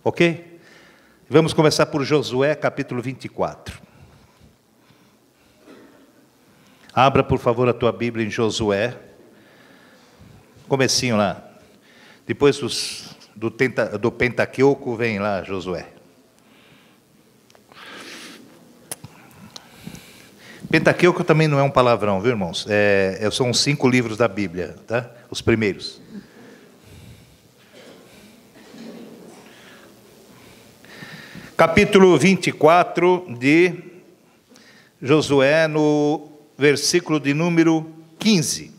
Ok? Vamos começar por Josué, capítulo 24. Abra, por favor, a tua Bíblia em Josué. Comecinho lá. Depois do Pentateuco, vem lá Josué. Pentateuco também não é um palavrão, viu, irmãos? São 5 livros da Bíblia, tá? Os primeiros. Capítulo 24 de Josué, no versículo de número 15.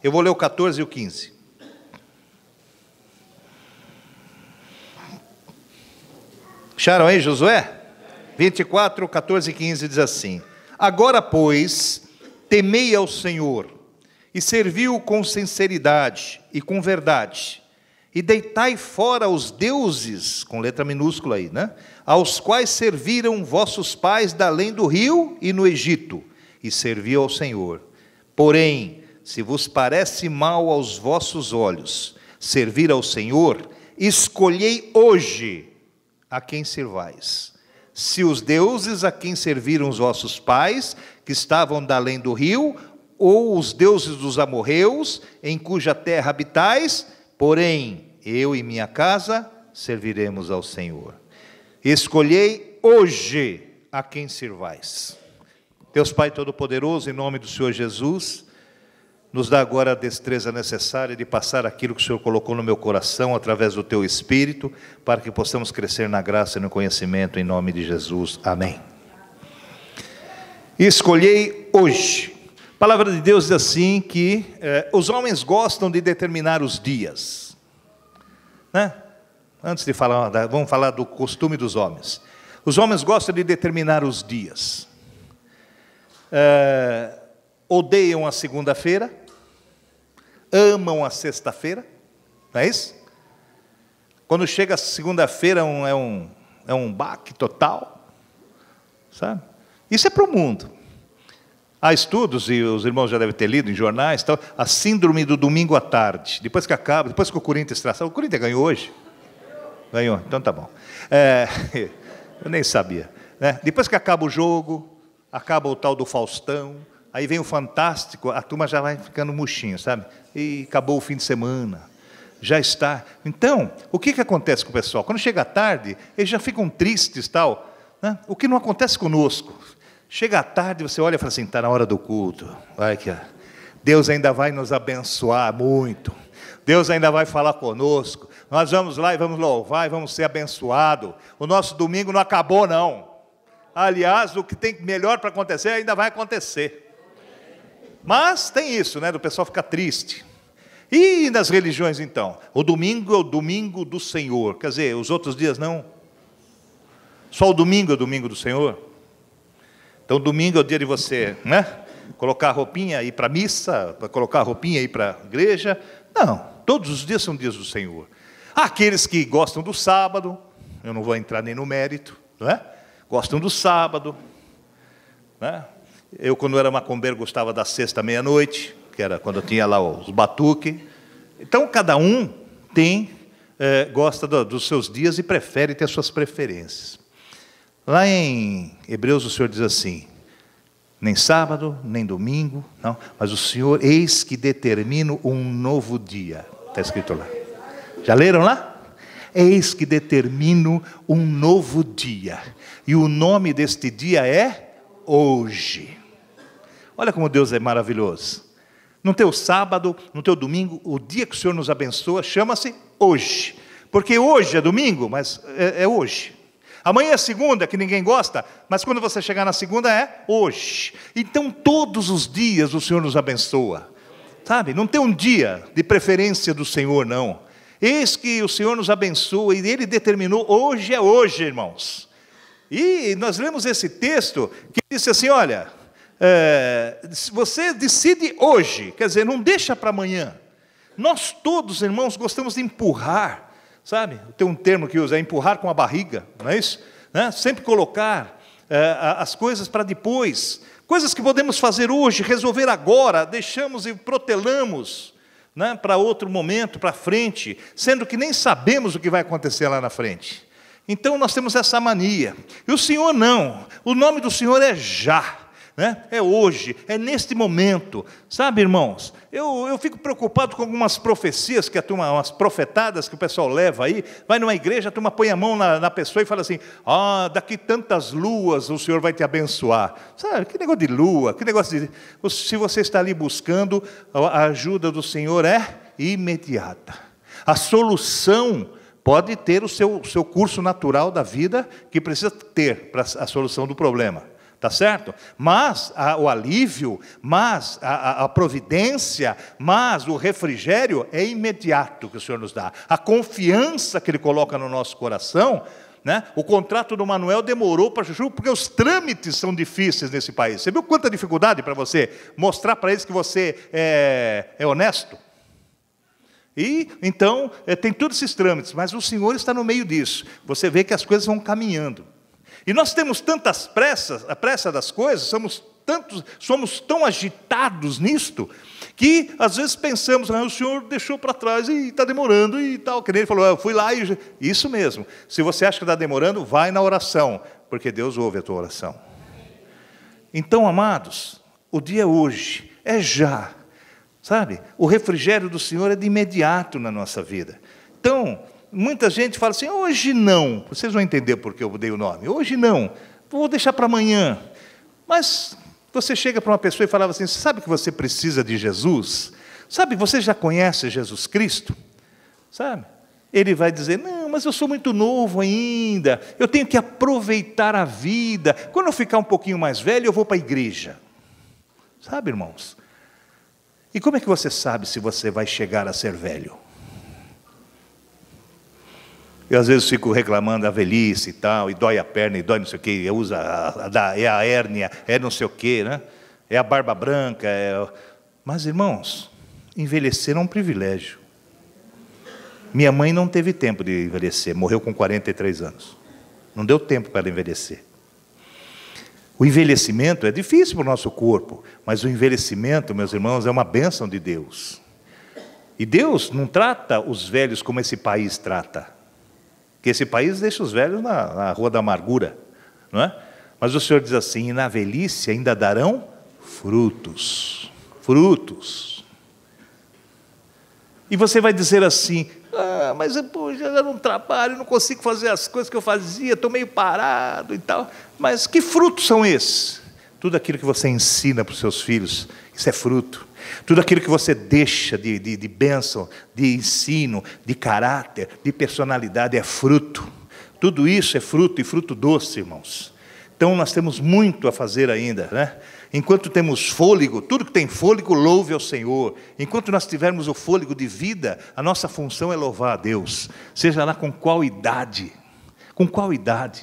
Eu vou ler o 14 e o 15. Acharam aí, Josué? 24, 14 e 15 diz assim: Agora, pois, temei ao Senhor, e servi-o com sinceridade e com verdade, e deitai fora os deuses, com letra minúscula aí, né? Aos quais serviram vossos pais da além do rio e no Egito, e servi ao Senhor. Porém, se vos parece mal aos vossos olhos servir ao Senhor, escolhei hoje a quem servais. Se os deuses a quem serviram os vossos pais, que estavam da além do rio, ou os deuses dos amorreus, em cuja terra habitais, porém, eu e minha casa serviremos ao Senhor. Escolhei hoje a quem servais. Deus Pai Todo-Poderoso, em nome do Senhor Jesus, nos dá agora a destreza necessária de passar aquilo que o Senhor colocou no meu coração, através do Teu Espírito, para que possamos crescer na graça e no conhecimento, em nome de Jesus. Amém. Escolhei hoje. A palavra de Deus diz assim que os homens gostam de determinar os dias, né? Antes de falar, vamos falar do costume dos homens. Os homens gostam de determinar os dias. Odeiam a segunda-feira, amam a sexta-feira, não é isso? Quando chega a segunda-feira é um baque total, sabe? Isso é para o mundo. Há estudos, e os irmãos já devem ter lido em jornais, a síndrome do domingo à tarde, depois que acaba, depois que o Corinthians traçou. O Corinthians ganhou hoje? Ganhou, então tá bom. Eu nem sabia, né? Depois que acaba o jogo, acaba o tal do Faustão, aí vem o Fantástico, a turma já vai ficando murchinha, sabe? E acabou o fim de semana, já está. Então, o que acontece com o pessoal? Quando chega a tarde, eles já ficam tristes, tal, né? O que não acontece conosco. Chega à tarde, você olha e fala assim, está na hora do culto. Vai que Deus ainda vai nos abençoar muito. Deus ainda vai falar conosco. Nós vamos lá e vamos louvar e vamos ser abençoados. O nosso domingo não acabou, não. Aliás, o que tem melhor para acontecer ainda vai acontecer. Mas tem isso, né, do pessoal ficar triste. E nas religiões, então? O domingo é o domingo do Senhor. Quer dizer, os outros dias não? Só o domingo é o domingo do Senhor? Então, domingo é o dia de você, né, colocar a roupinha e ir para a missa, colocar a roupinha e ir para a igreja. Não, todos os dias são dias do Senhor. Há aqueles que gostam do sábado, eu não vou entrar nem no mérito, não é? Gostam do sábado, né? Eu, quando era macumbeiro, gostava da sexta meia-noite, que era quando eu tinha lá os batuques. Então, cada um gosta dos seus dias e prefere ter suas preferências. Lá em Hebreus, o Senhor diz assim, nem sábado, nem domingo, não, mas o Senhor, eis que determino um novo dia. Está escrito lá. Já leram lá? Eis que determino um novo dia. E o nome deste dia é hoje. Olha como Deus é maravilhoso. No teu sábado, no teu domingo, o dia que o Senhor nos abençoa, chama-se hoje. Porque hoje é domingo, mas é hoje. Amanhã é segunda, que ninguém gosta, mas quando você chegar na segunda é hoje. Então todos os dias o Senhor nos abençoa. Sabe, não tem um dia de preferência do Senhor, não. Eis que o Senhor nos abençoa e Ele determinou, hoje é hoje, irmãos. E nós lemos esse texto que disse assim, olha, você decide hoje, quer dizer, não deixa para amanhã. Nós todos, irmãos, gostamos de empurrar, sabe? Tem um termo que usa, é empurrar com a barriga, não é isso? Né? Sempre colocar as coisas para depois. Coisas que podemos fazer hoje, resolver agora, deixamos e protelamos. né, para outro momento, para frente, sendo que nem sabemos o que vai acontecer lá na frente. Então nós temos essa mania. E o Senhor não. O nome do Senhor é já. Né? É hoje, é neste momento. Sabe, irmãos, eu fico preocupado com algumas profecias, umas profetadas que o pessoal leva aí, vai numa igreja, a turma põe a mão na pessoa e fala assim, daqui tantas luas o Senhor vai te abençoar. Sabe, que negócio de lua, que negócio de... Se você está ali buscando, a ajuda do Senhor é imediata. A solução pode ter o seu curso natural da vida, que precisa ter para a solução do problema. Tá certo? Mas o alívio, mas a providência, mas o refrigério é imediato que o Senhor nos dá. A confiança que Ele coloca no nosso coração, né? O contrato do Manuel demorou para Juju, porque os trâmites são difíceis nesse país. Você viu quanta dificuldade para você mostrar para eles que você é honesto? E, então, tem todos esses trâmites, mas o Senhor está no meio disso. Você vê que as coisas vão caminhando. E nós temos tantas pressas, a pressa das coisas, somos tão agitados nisto, que às vezes pensamos, o Senhor deixou para trás e está demorando e tal. Que nem ele falou, eu fui lá e... Isso mesmo, se você acha que está demorando, vai na oração, porque Deus ouve a tua oração. Então, amados, o dia hoje é já, sabe? O refrigério do Senhor é de imediato na nossa vida. Então, muita gente fala assim, hoje não. Vocês vão entender por que eu dei o nome. Hoje não, vou deixar para amanhã. Mas você chega para uma pessoa e falava assim, sabe que você precisa de Jesus? Sabe, você já conhece Jesus Cristo? Sabe? Ele vai dizer, não, mas eu sou muito novo ainda, eu tenho que aproveitar a vida. Quando eu ficar um pouquinho mais velho, eu vou para a igreja. Sabe, irmãos? E como é que você sabe se você vai chegar a ser velho? Eu às vezes fico reclamando da velhice e tal, e dói a perna, e dói não sei o quê, é a hérnia, é não sei o quê, né? É a barba branca. Mas, irmãos, envelhecer é um privilégio. Minha mãe não teve tempo de envelhecer, morreu com 43 anos. Não deu tempo para ela envelhecer. O envelhecimento é difícil para o nosso corpo, mas o envelhecimento, meus irmãos, é uma bênção de Deus. E Deus não trata os velhos como esse país trata. Que esse país deixa os velhos na rua da amargura, não é? Mas o Senhor diz assim, e na velhice ainda darão frutos. Frutos. E você vai dizer assim, mas eu não trabalho, não consigo fazer as coisas que eu fazia, estou meio parado e tal. Mas que frutos são esses? Tudo aquilo que você ensina para os seus filhos, isso é fruto. Tudo aquilo que você deixa de bênção, de ensino, de caráter, de personalidade é fruto. Tudo isso é fruto, e fruto doce, irmãos. Então nós temos muito a fazer ainda, né? Enquanto temos fôlego, tudo que tem fôlego, louve ao Senhor. Enquanto nós tivermos o fôlego de vida, a nossa função é louvar a Deus. Seja lá com qual idade. Com qual idade?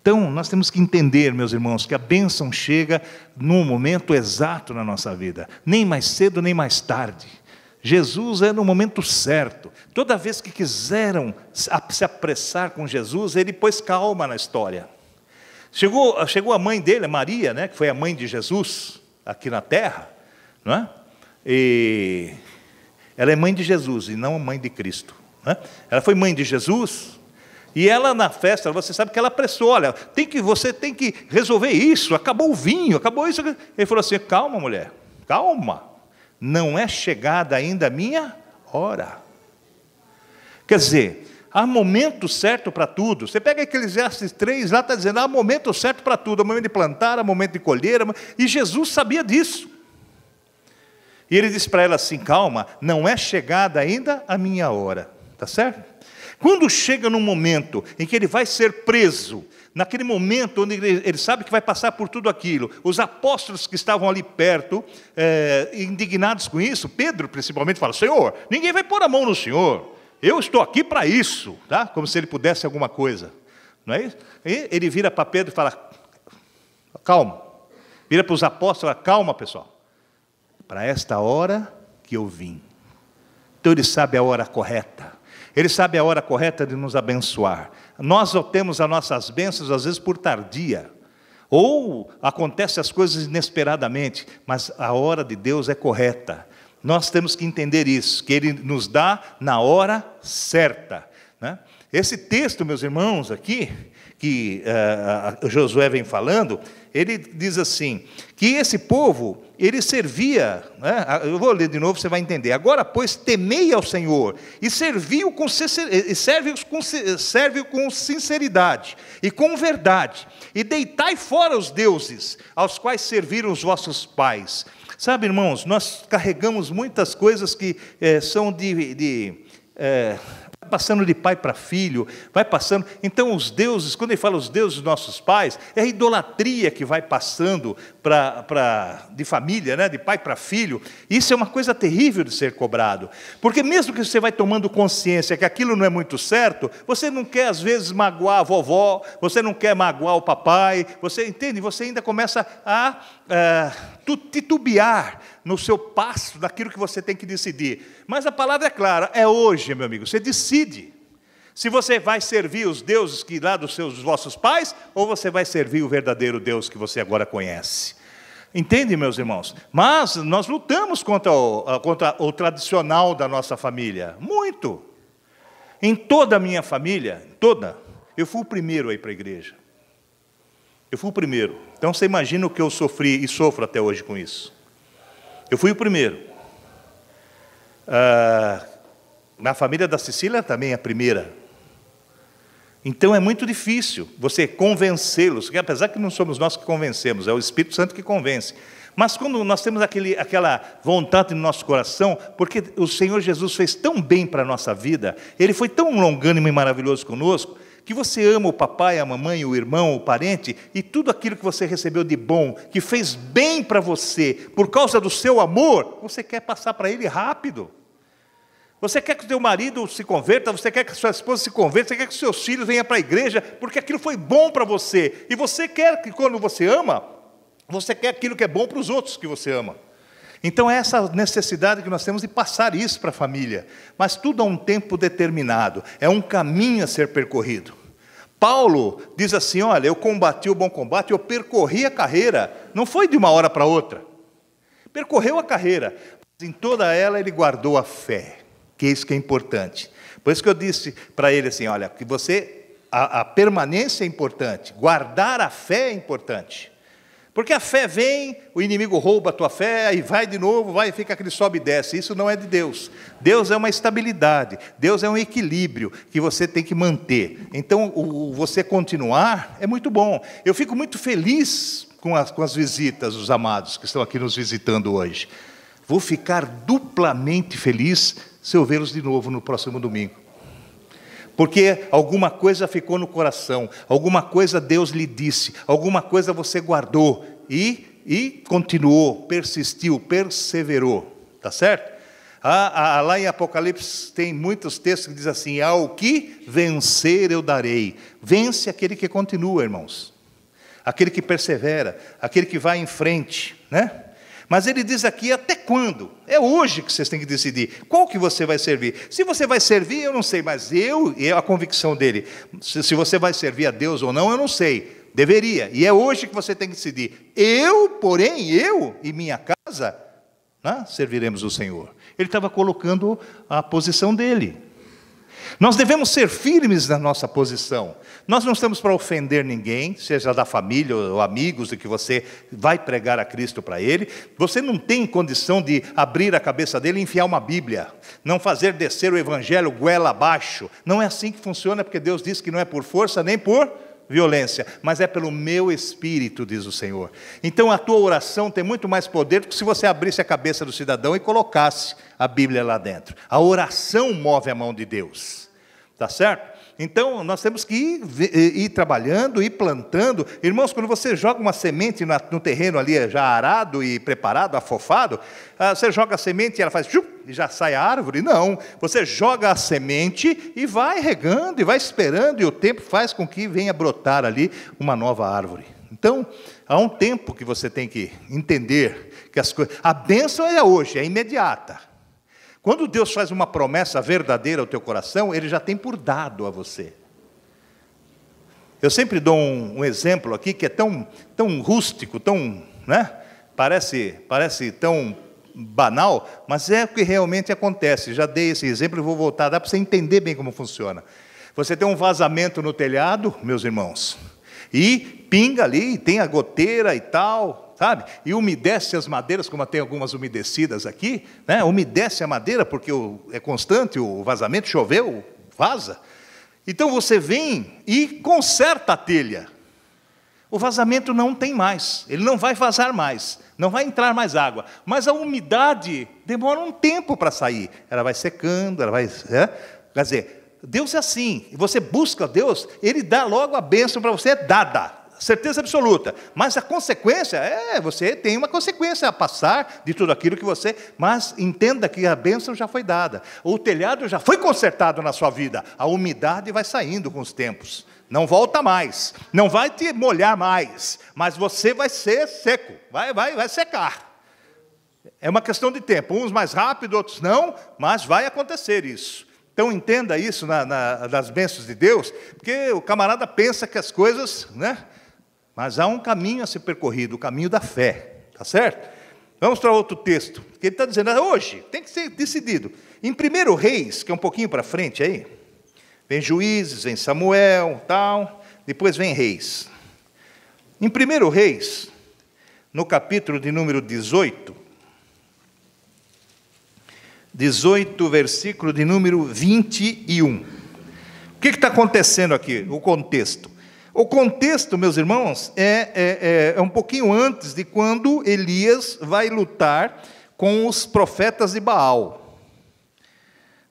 Então, nós temos que entender, meus irmãos, que a bênção chega num momento exato na nossa vida. Nem mais cedo, nem mais tarde. Jesus é no momento certo. Toda vez que quiseram se apressar com Jesus, ele pôs calma na história. Chegou a mãe dele, Maria, né, que foi a mãe de Jesus, aqui na terra. Não é? E ela é mãe de Jesus e não a mãe de Cristo. Né? Ela foi mãe de Jesus. E ela na festa, você sabe que ela apressou, olha, você tem que resolver isso, acabou o vinho, acabou isso. Ele falou assim, calma mulher, calma, não é chegada ainda a minha hora. Quer dizer, há momento certo para tudo. Você pega Eclesiastes 3, lá está dizendo, há momento certo para tudo, há momento de plantar, há momento de colher, e Jesus sabia disso. E ele disse para ela assim, calma, não é chegada ainda a minha hora, está certo? Quando chega num momento em que ele vai ser preso, naquele momento onde ele sabe que vai passar por tudo aquilo, os apóstolos que estavam ali perto, indignados com isso, Pedro principalmente fala, Senhor, ninguém vai pôr a mão no Senhor, eu estou aqui para isso, tá? Como se ele pudesse alguma coisa, não é isso? E ele vira para Pedro e fala, calma, vira para os apóstolos, fala, calma pessoal, para esta hora que eu vim. Então ele sabe a hora correta. Ele sabe a hora correta de nos abençoar. Nós obtemos as nossas bênçãos, às vezes, por tardia. Ou acontecem as coisas inesperadamente, mas a hora de Deus é correta. Nós temos que entender isso, que Ele nos dá na hora certa, né? Esse texto, meus irmãos, aqui, que Josué vem falando, ele diz assim, que esse povo, ele servia, né? Eu vou ler de novo, você vai entender. Agora, pois, temei ao Senhor, e serve-o com sinceridade, e com verdade, e deitai fora os deuses, aos quais serviram os vossos pais. Sabe, irmãos, nós carregamos muitas coisas que são passando de pai para filho, vai passando. Então os deuses, quando ele fala os deuses dos nossos pais, é a idolatria que vai passando de família, né? De pai para filho. Isso é uma coisa terrível de ser cobrado, porque mesmo que você vai tomando consciência que aquilo não é muito certo, você não quer às vezes magoar a vovó, você não quer magoar o papai, você entende? Você ainda começa a titubear no seu passo, daquilo que você tem que decidir. Mas a palavra é clara, é hoje, meu amigo, você decide. Se você vai servir os deuses que lá dos vossos pais, ou você vai servir o verdadeiro Deus que você agora conhece. Entende, meus irmãos? Mas nós lutamos contra o tradicional da nossa família, muito. Em toda a minha família, eu fui o primeiro a ir para a igreja. Eu fui o primeiro. Então você imagina o que eu sofri e sofro até hoje com isso. Eu fui o primeiro. Na família da Cecília também é a primeira. Então é muito difícil você convencê-los, apesar que não somos nós que convencemos, é o Espírito Santo que convence. Mas quando nós temos aquela vontade no nosso coração, porque o Senhor Jesus fez tão bem para a nossa vida, Ele foi tão longânimo e maravilhoso conosco, que você ama o papai, a mamãe, o irmão, o parente, e tudo aquilo que você recebeu de bom, que fez bem para você, por causa do seu amor, você quer passar para ele rápido. Você quer que o seu marido se converta, você quer que a sua esposa se converta, você quer que os seus filhos venham para a igreja, porque aquilo foi bom para você. E você quer que quando você ama, você quer aquilo que é bom para os outros que você ama. Então é essa necessidade que nós temos de passar isso para a família. Mas tudo a um tempo determinado, é um caminho a ser percorrido. Paulo diz assim, olha, eu combati o bom combate, eu percorri a carreira, não foi de uma hora para outra, percorreu a carreira, mas em toda ela ele guardou a fé, que é isso que é importante. Por isso que eu disse para ele assim, olha, que a permanência é importante, guardar a fé é importante, porque a fé vem, o inimigo rouba a tua fé, aí vai de novo, vai e fica aquele sobe e desce. Isso não é de Deus. Deus é uma estabilidade, Deus é um equilíbrio que você tem que manter. Então, você continuar é muito bom. Eu fico muito feliz com as visitas dos amados que estão aqui nos visitando hoje. Vou ficar duplamente feliz se eu vê-los de novo no próximo domingo. Porque alguma coisa ficou no coração, alguma coisa Deus lhe disse, alguma coisa você guardou e continuou, persistiu, perseverou, tá certo? Lá em Apocalipse tem muitos textos que dizem assim, ao que vencer eu darei. Vence aquele que continua, irmãos, aquele que persevera, aquele que vai em frente, né? Mas ele diz aqui, até quando? É hoje que vocês têm que decidir. Qual que você vai servir? Se você vai servir, eu não sei, mas e a convicção dele, se você vai servir a Deus ou não, eu não sei. Deveria. E é hoje que você tem que decidir. Porém, eu e minha casa, né, serviremos o Senhor. Ele estava colocando a posição dele. Nós devemos ser firmes na nossa posição. Nós não estamos para ofender ninguém, seja da família ou amigos, de que você vai pregar a Cristo para ele. Você não tem condição de abrir a cabeça dele e enfiar uma Bíblia. Não fazer descer o Evangelho goela abaixo. Não é assim que funciona, porque Deus diz que não é por força nem por violência, mas é pelo meu Espírito, diz o Senhor. Então a tua oração tem muito mais poder do que se você abrisse a cabeça do cidadão e colocasse a Bíblia lá dentro. A oração move a mão de Deus, tá certo? Então nós temos que ir trabalhando, ir plantando. Irmãos, quando você joga uma semente no terreno ali já arado e preparado, afofado, você joga a semente e ela faz e já sai a árvore? Não, você joga a semente e vai regando e vai esperando, e o tempo faz com que venha brotar ali uma nova árvore. Então há um tempo que você tem que entender que a bênção é hoje, é imediata. Quando Deus faz uma promessa verdadeira ao teu coração, Ele já tem por dado a você. Eu sempre dou um exemplo aqui que é tão rústico, tão, né? Parece tão banal, mas é o que realmente acontece. Já dei esse exemplo e vou voltar a dar para você entender bem como funciona. Você tem um vazamento no telhado, meus irmãos, e pinga ali, tem a goteira e tal, sabe? E umedece as madeiras, como tem algumas umedecidas aqui, né? Umedece a madeira porque é constante o vazamento, choveu, vaza. Então você vem e conserta a telha. O vazamento não tem mais, ele não vai vazar mais, não vai entrar mais água. Mas a umidade demora um tempo para sair. Ela vai secando, ela vai... Quer dizer, Deus é assim, você busca Deus, Ele dá logo a bênção para você, é dada, certeza absoluta. Mas a consequência, você tem uma consequência a passar de tudo aquilo que você... Mas entenda que a bênção já foi dada, o telhado já foi consertado na sua vida, a umidade vai saindo com os tempos. Não volta mais, não vai te molhar mais, mas você vai ser seco, vai secar. É uma questão de tempo, uns mais rápido, outros não, mas vai acontecer isso. Então entenda isso das bênçãos de Deus, porque o camarada pensa que as coisas, né? Mas há um caminho a ser percorrido, o caminho da fé, tá certo? Vamos para outro texto, que ele está dizendo, hoje, tem que ser decidido. Em 1 Reis, que é um pouquinho para frente aí, vem Juízes, vem Samuel, tal, depois vem Reis. Em 1 Reis, no capítulo de número 18, versículo de número 21. O que está acontecendo aqui? O contexto. O contexto, meus irmãos, é um pouquinho antes de quando Elias vai lutar com os profetas de Baal.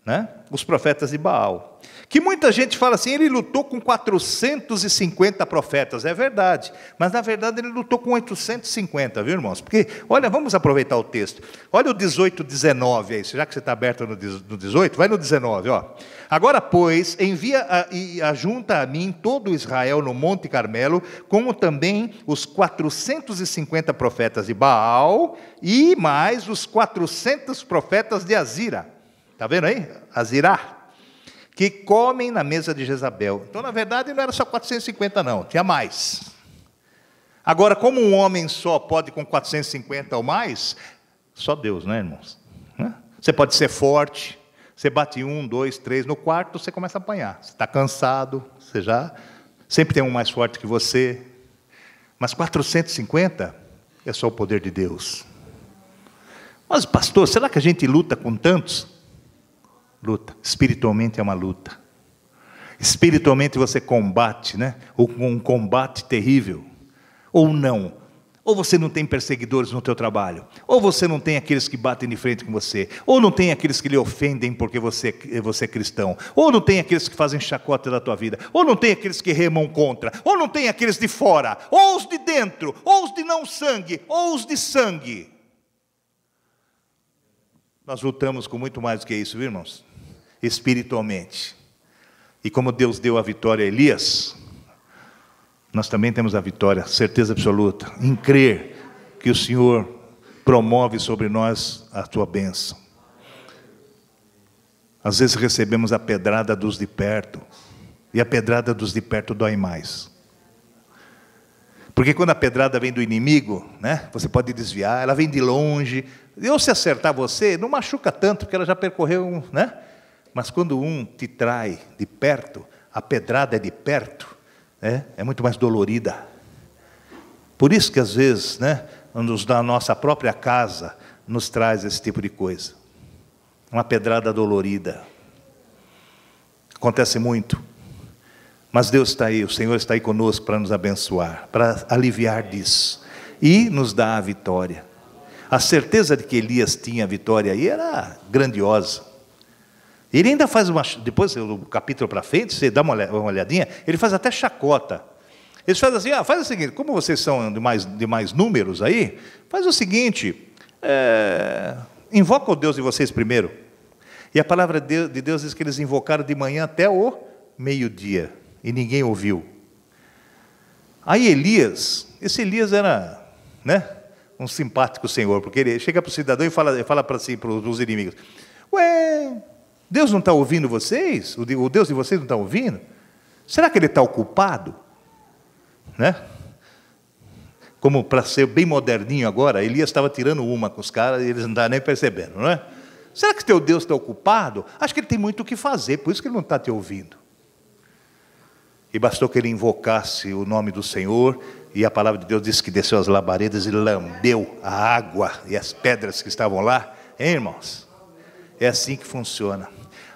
Né? Os profetas de Baal. Que muita gente fala assim, ele lutou com 450 profetas, é verdade, mas na verdade ele lutou com 850, viu, irmãos? Porque, olha, vamos aproveitar o texto, olha o 18, 19 aí, já que você está aberto no 18, vai no 19, ó. Agora, pois, envia e ajunta a mim todo Israel no Monte Carmelo, como também os 450 profetas de Baal, e mais os 400 profetas de Azira, está vendo aí? Azirá. Que comem na mesa de Jezabel. Então, na verdade, não era só 450, não, tinha mais. Agora, como um homem só pode com 450 ou mais, só Deus, né, irmãos? Você pode ser forte, você bate 1, 2, 3, no quarto você começa a apanhar. Você está cansado, você já... Sempre tem um mais forte que você. Mas 450 é só o poder de Deus. Mas, pastor, será que a gente luta com tantos? Luta, espiritualmente é uma luta. Espiritualmente você combate, né? Um combate terrível. Ou não. Ou você não tem perseguidores no teu trabalho. Ou você não tem aqueles que batem de frente com você. Ou não tem aqueles que lhe ofendem porque você é cristão. Ou não tem aqueles que fazem chacota da tua vida. Ou não tem aqueles que remam contra. Ou não tem aqueles de fora. Ou os de dentro. Ou os de não sangue. Ou os de sangue. Nós lutamos com muito mais do que isso, viu, irmãos? Espiritualmente. E como Deus deu a vitória a Elias, nós também temos a vitória, certeza absoluta, em crer que o Senhor promove sobre nós a tua bênção. Às vezes recebemos a pedrada dos de perto, e a pedrada dos de perto dói mais. Porque quando a pedrada vem do inimigo, né, você pode desviar, ela vem de longe, ou se acertar você, não machuca tanto, porque ela já percorreu, né? Mas quando um te trai de perto, a pedrada é de perto, é muito mais dolorida. Por isso que às vezes, né, da nossa própria casa, nos traz esse tipo de coisa. Uma pedrada dolorida. Acontece muito. Mas Deus está aí, o Senhor está aí conosco para nos abençoar, para aliviar disso. E nos dar a vitória. A certeza de que Elias tinha a vitória aí era grandiosa. Ele ainda faz depois do capítulo para frente, você dá uma olhadinha, ele faz até chacota. Ele faz assim, faz o seguinte, como vocês são de mais números aí, faz o seguinte, invoca o Deus de vocês primeiro. E a palavra de Deus diz que eles invocaram de manhã até o meio-dia, e ninguém ouviu. Aí esse Elias era, né, um simpático senhor, porque ele chega para o cidadão e fala para si, para os inimigos, Deus não está ouvindo vocês? O Deus de vocês não está ouvindo? Será que ele está ocupado? Né? como para ser bem moderninho agora, Elias estava tirando uma com os caras e eles não estavam nem percebendo, não é? Será que teu Deus está ocupado? Acho que ele tem muito o que fazer, por isso que ele não está te ouvindo. E bastou que ele invocasse o nome do Senhor, e a palavra de Deus diz que desceu as labaredas e lambeu a água e as pedras que estavam lá. Hein, irmãos? É assim que funciona.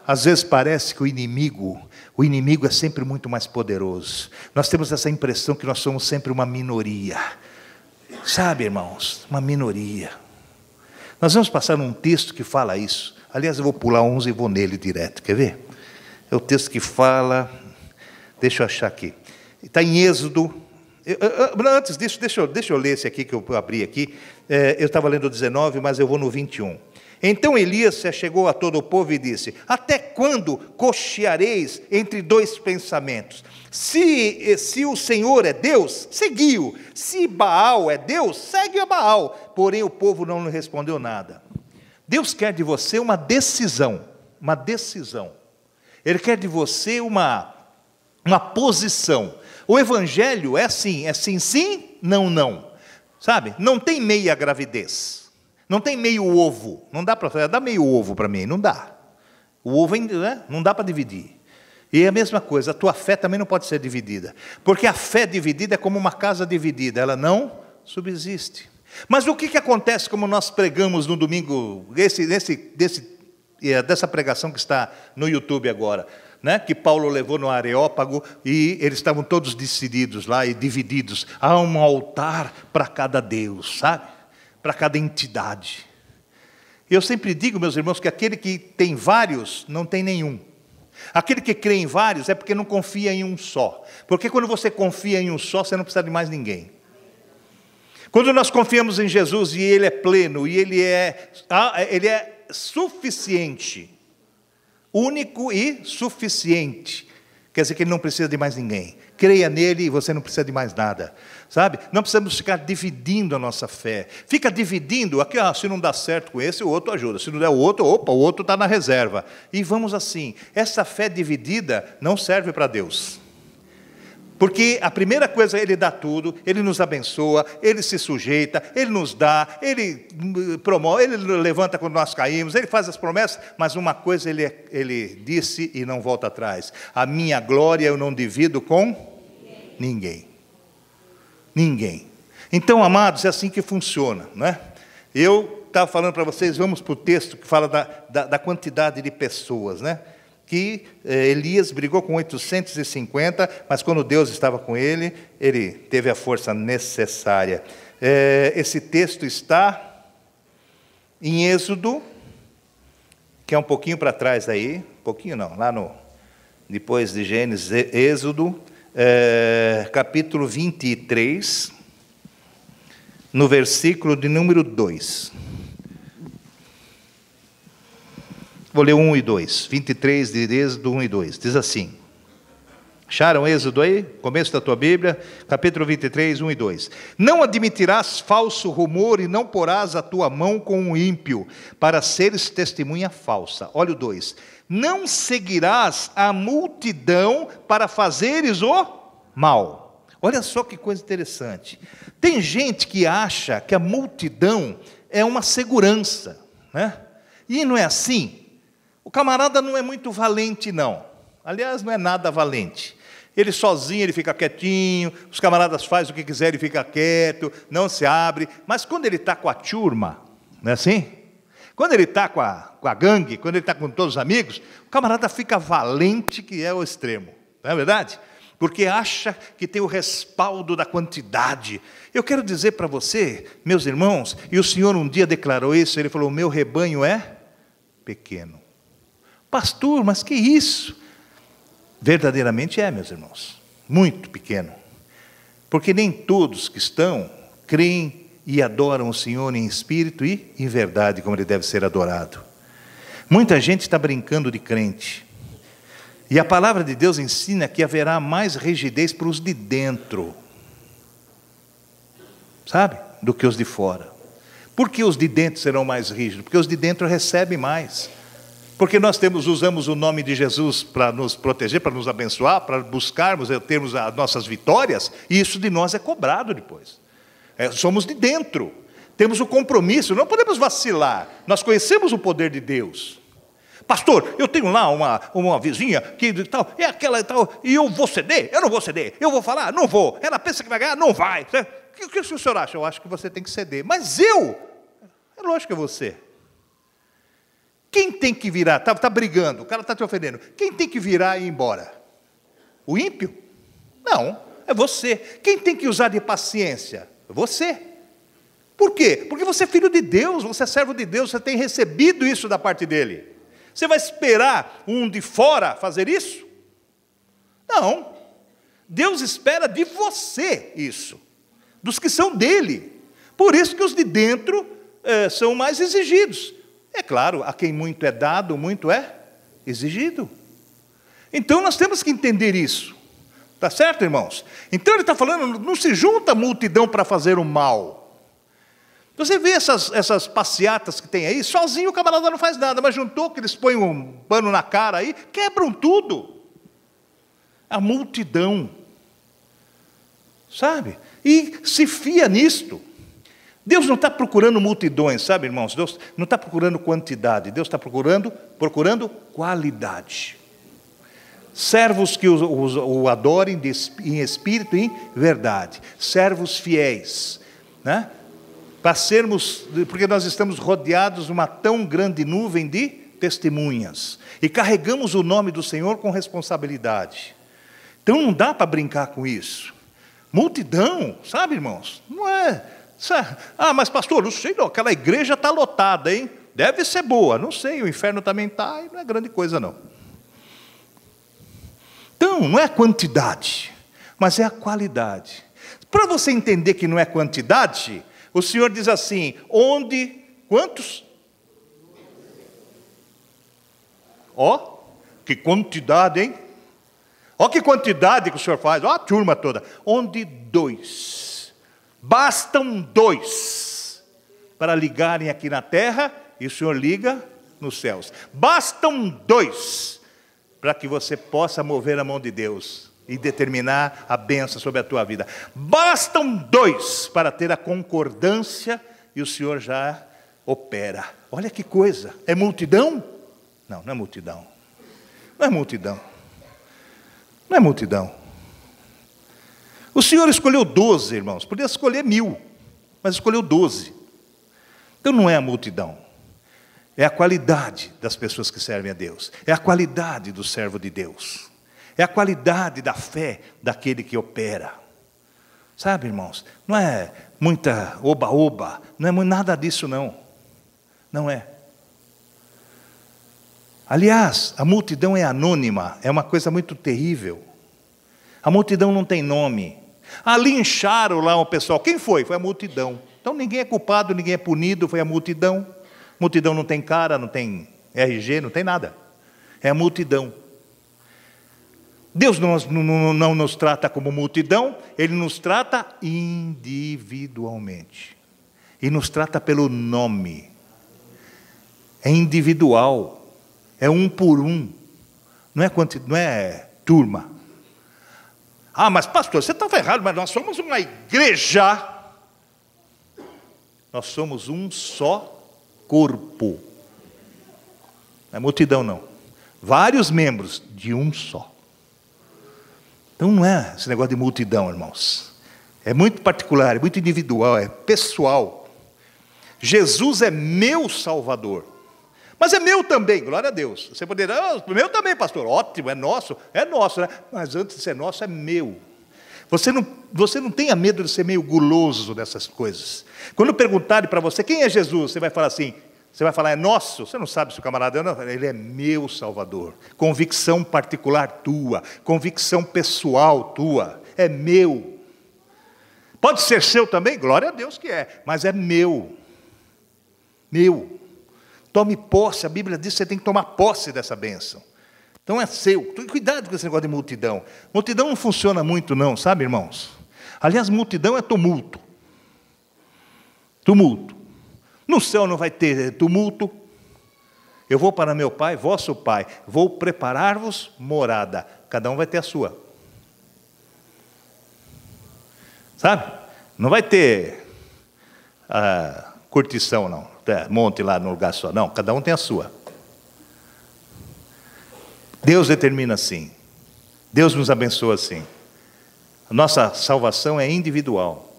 Às vezes parece que o inimigo é sempre muito mais poderoso. Nós temos essa impressão que nós somos sempre uma minoria. Sabe, irmãos? Uma minoria. Nós vamos passar num texto que fala isso. Aliás, eu vou pular uns e vou nele direto. Quer ver? É o texto que fala... Deixa eu achar aqui. Está em Êxodo. Antes disso, deixa eu ler esse aqui que eu abri aqui. Eu estava lendo o 19, mas eu vou no 21. Então Elias se achegou a todo o povo e disse: até quando cocheareis entre dois pensamentos? Se o Senhor é Deus, segui-o. Se Baal é Deus, segue a Baal. Porém o povo não lhe respondeu nada. Deus quer de você uma decisão. Uma decisão. Ele quer de você uma posição. O evangelho é assim sim, não. Sabe? Não tem meia gravidez. Não tem meio ovo. Não dá para dar meio ovo para mim, não dá. O ovo, né? Não dá para dividir. E é a mesma coisa, a tua fé também não pode ser dividida. Porque a fé dividida é como uma casa dividida, ela não subsiste. Mas o que acontece como nós pregamos no domingo, dessa pregação que está no YouTube agora, né? Que Paulo levou no Areópago e eles estavam todos decididos lá e divididos. Há um altar para cada Deus, sabe? Para cada entidade. Eu sempre digo, meus irmãos, que aquele que tem vários, não tem nenhum. Aquele que crê em vários é porque não confia em um só. Porque quando você confia em um só, você não precisa de mais ninguém. Quando nós confiamos em Jesus e Ele é pleno, e Ele é suficiente, único e suficiente, quer dizer que Ele não precisa de mais ninguém. Creia nele e você não precisa de mais nada. Sabe? Não precisamos ficar dividindo a nossa fé. Fica dividindo, aqui, se não dá certo com esse, o outro ajuda. Se não der o outro, o outro está na reserva. E vamos assim. Essa fé dividida não serve para Deus. Porque a primeira coisa, Ele dá tudo, Ele nos abençoa, Ele se sujeita, Ele nos dá, Ele promove, Ele levanta quando nós caímos, Ele faz as promessas, mas uma coisa Ele disse e não volta atrás: a minha glória eu não divido com ninguém. Ninguém. Então, amados, é assim que funciona, né? Eu estava falando para vocês, vamos para o texto que fala da quantidade de pessoas, né? Que Elias brigou com 850, mas quando Deus estava com ele, ele teve a força necessária. Esse texto está em Êxodo, que é um pouquinho para trás aí, um pouquinho não, lá depois de Gênesis, Êxodo, capítulo 23, no versículo de número 2. Vou ler 1 e 2, 23 de Êxodo 1 e 2, diz assim. Acharam Êxodo aí? Começo da tua Bíblia, capítulo 23, 1 e 2. Não admitirás falso rumor e não porás a tua mão com o ímpio, para seres testemunha falsa. Olha o 2. Não seguirás a multidão para fazeres o mal. Olha só que coisa interessante. Tem gente que acha que a multidão é uma segurança, né? E não é assim. O camarada não é muito valente, não. Aliás, não é nada valente. Ele sozinho, ele fica quietinho, os camaradas fazem o que quiserem, ele fica quieto, não se abre. Mas quando ele está com a turma, não é assim? Quando ele está com a gangue, quando ele está com todos os amigos, o camarada fica valente, que é o extremo. Não é verdade? Porque acha que tem o respaldo da quantidade. Eu quero dizer para você, meus irmãos, e o Senhor um dia declarou isso, Ele falou: o meu rebanho é pequeno. Pastor, mas que isso? Verdadeiramente é, meus irmãos, muito pequeno. Porque nem todos que estão creem e adoram o Senhor em espírito e em verdade, como Ele deve ser adorado. Muita gente está brincando de crente. E a palavra de Deus ensina que haverá mais rigidez para os de dentro, sabe? Do que os de fora. Por que os de dentro serão mais rígidos? Porque os de dentro recebem mais. Porque nós usamos o nome de Jesus para nos proteger, para nos abençoar, para buscarmos, termos as nossas vitórias, e isso de nós é cobrado depois. Somos de dentro. Temos o compromisso, não podemos vacilar. Nós conhecemos o poder de Deus. Pastor, eu tenho lá uma vizinha que tal, é aquela e tal, e eu vou ceder? Eu não vou ceder. Eu vou falar? Não vou. Ela pensa que vai ganhar? Não vai. O que o senhor acha? Eu acho que você tem que ceder. Mas é lógico que é você. Quem tem que virar? Está brigando, o cara está te ofendendo. Quem tem que virar e ir embora? O ímpio? Não, é você. Quem tem que usar de paciência? Você. Por quê? Porque você é filho de Deus, você é servo de Deus, você tem recebido isso da parte dele. Você vai esperar um de fora fazer isso? Não. Deus espera de você isso, dos que são dele. Por isso que os de dentro são mais exigidos. É claro, a quem muito é dado, muito é exigido. Então nós temos que entender isso. Tá certo, irmãos? Então ele está falando, não se junta a multidão para fazer o mal. Você vê essas passeatas que tem aí, sozinho o camarada não faz nada, mas juntou que eles põem um pano na cara aí, quebram tudo. A multidão. Sabe? E se fia nisto. Deus não está procurando multidões, sabe, irmãos? Deus não está procurando quantidade, Deus está procurando qualidade. Servos que o adorem em espírito e em verdade. Servos fiéis, né? Para sermos, porque nós estamos rodeados de uma tão grande nuvem de testemunhas. E carregamos o nome do Senhor com responsabilidade. Então não dá para brincar com isso. Multidão, sabe, irmãos? Não é... Ah, mas pastor, não sei não, aquela igreja está lotada, hein? Deve ser boa, não sei, o inferno também está, e não é grande coisa não. Então, não é a quantidade, mas é a qualidade. Para você entender que não é quantidade, o Senhor diz assim, quantos? Ó, que quantidade, hein? Ó que quantidade que o Senhor faz, ó a turma toda. Onde 2. Bastam 2 para ligarem aqui na terra e o Senhor liga nos céus. Bastam 2 para que você possa mover a mão de Deus e determinar a bênção sobre a tua vida. Bastam 2 para ter a concordância e o Senhor já opera. Olha que coisa, é multidão? Não, não é multidão. Não é multidão. Não é multidão. O Senhor escolheu 12, irmãos, podia escolher 1000, mas escolheu 12. Então não é a multidão, é a qualidade das pessoas que servem a Deus, é a qualidade do servo de Deus, é a qualidade da fé daquele que opera. Sabe, irmãos, não é muita oba-oba, não é nada disso não, não é. Aliás, a multidão é anônima, é uma coisa muito terrível. A multidão não tem nome. Ali lincharam lá o pessoal. Quem foi? Foi a multidão. Então ninguém é culpado, ninguém é punido, foi a multidão. Multidão não tem cara, não tem RG, não tem nada. É a multidão. Deus não nos trata como multidão, Ele nos trata individualmente. E nos trata pelo nome. É individual. É um por um. Não é turma. Ah, mas pastor, você está errado, mas nós somos uma igreja. Nós somos um só corpo. Não é multidão não. Vários membros de um só. Então não é esse negócio de multidão, irmãos. É muito particular, é muito individual, é pessoal. Jesus é meu Salvador. Mas é meu também, glória a Deus. Você poderia, meu também, pastor, ótimo, é nosso, né? Mas antes de ser nosso, é meu. Você não tenha medo de ser meio guloso dessas coisas. Quando perguntarem para você, quem é Jesus? Você vai falar assim, você vai falar, é nosso? Você não sabe se o camarada é, não, ele é meu Salvador. Convicção particular tua, convicção pessoal tua, é meu. Pode ser seu também? Glória a Deus que é, mas é meu. Meu. Tome posse, a Bíblia diz que você tem que tomar posse dessa bênção. Então é seu. Cuidado com esse negócio de multidão. Multidão não funciona muito não, sabe, irmãos? Aliás, multidão é tumulto. Tumulto. No céu não vai ter tumulto. Eu vou para meu Pai, vosso Pai. Vou preparar-vos morada. Cada um vai ter a sua. Sabe? Não vai ter curtição, não. Monte lá no lugar só. Não, cada um tem a sua. Deus determina assim. Deus nos abençoa assim. A nossa salvação é individual.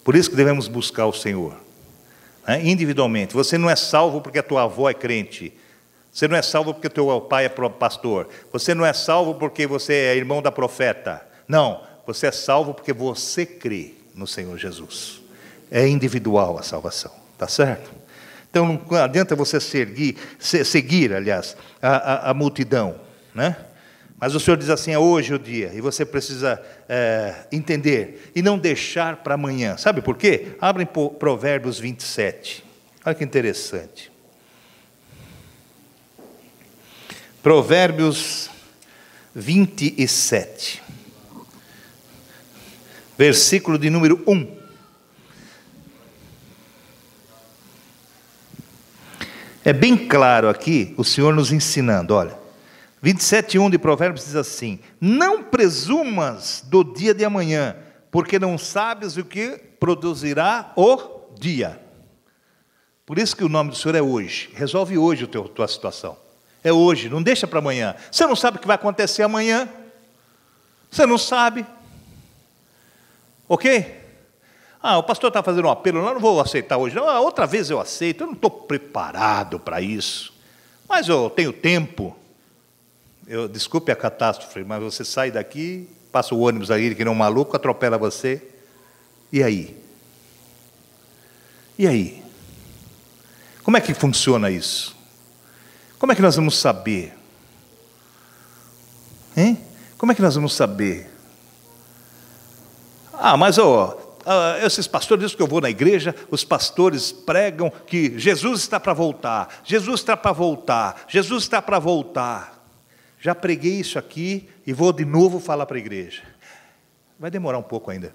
Por isso que devemos buscar o Senhor. Individualmente. Você não é salvo porque a tua avó é crente. Você não é salvo porque o teu pai é pastor. Você não é salvo porque você é irmão da profeta. Não, você é salvo porque você crê no Senhor Jesus. É individual a salvação, tá certo? Então não adianta você seguir, aliás, a multidão, né? Mas o Senhor diz assim, é hoje o dia, e você precisa entender, e não deixar para amanhã. Sabe por quê? Abrem Provérbios 27, olha que interessante. Provérbios 27, versículo de número 1. É bem claro aqui, o Senhor nos ensinando, olha. 27:1 de Provérbios diz assim: não presumas do dia de amanhã, porque não sabes o que produzirá o dia. Por isso que o nome do Senhor é hoje. Resolve hoje a tua situação. É hoje, não deixa para amanhã. Você não sabe o que vai acontecer amanhã. Você não sabe. Ok? O pastor está fazendo um apelo, eu não vou aceitar hoje. Não, outra vez eu aceito, eu não estou preparado para isso. Mas eu tenho tempo. Desculpe a catástrofe, mas você sai daqui, passa o ônibus aí, que nem um maluco, atropela você. E aí? E aí? Como é que funciona isso? Como é que nós vamos saber? Hein? Como é que nós vamos saber? Mas esses pastores dizem que eu vou na igreja, os pastores pregam que Jesus está para voltar, Jesus está para voltar, Jesus está para voltar. Já preguei isso aqui e vou de novo falar para a igreja. Vai demorar um pouco ainda.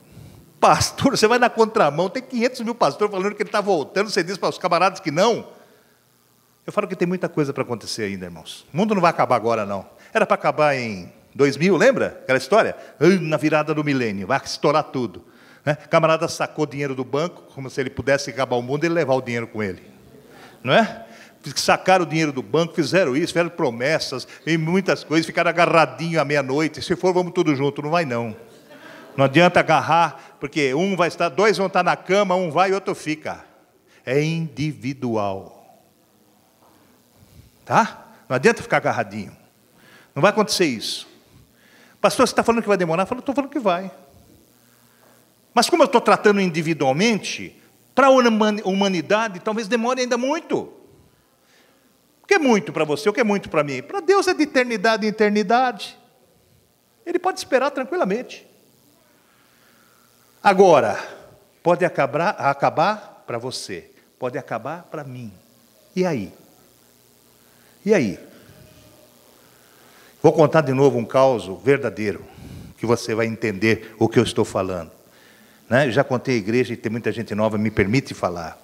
Pastor, você vai na contramão, tem 500 mil pastores falando que ele está voltando, você diz para os camaradas que não. Eu falo que tem muita coisa para acontecer ainda, irmãos. O mundo não vai acabar agora, não. Era para acabar em 2000, lembra aquela história? Na virada do milênio, vai estourar tudo. Camarada sacou dinheiro do banco, como se ele pudesse acabar o mundo e levar o dinheiro com ele. Não é? Sacaram o dinheiro do banco, fizeram isso, fizeram promessas, e muitas coisas, ficaram agarradinhos à meia-noite. Se for, vamos tudo junto. Não vai, não. Não adianta agarrar, porque dois vão estar na cama, um vai e outro fica. É individual. Tá? Não adianta ficar agarradinho. Não vai acontecer isso. Pastor, você está falando que vai demorar? Eu estou falando que vai. Mas como eu estou tratando individualmente, para a humanidade talvez demore ainda muito. O que é muito para você? O que é muito para mim? Para Deus é de eternidade em eternidade. Ele pode esperar tranquilamente. Agora, pode acabar para você, pode acabar para mim. E aí? E aí? Vou contar de novo um caso verdadeiro, que você vai entender o que eu estou falando. Já contei à igreja e tem muita gente nova, me permite falar.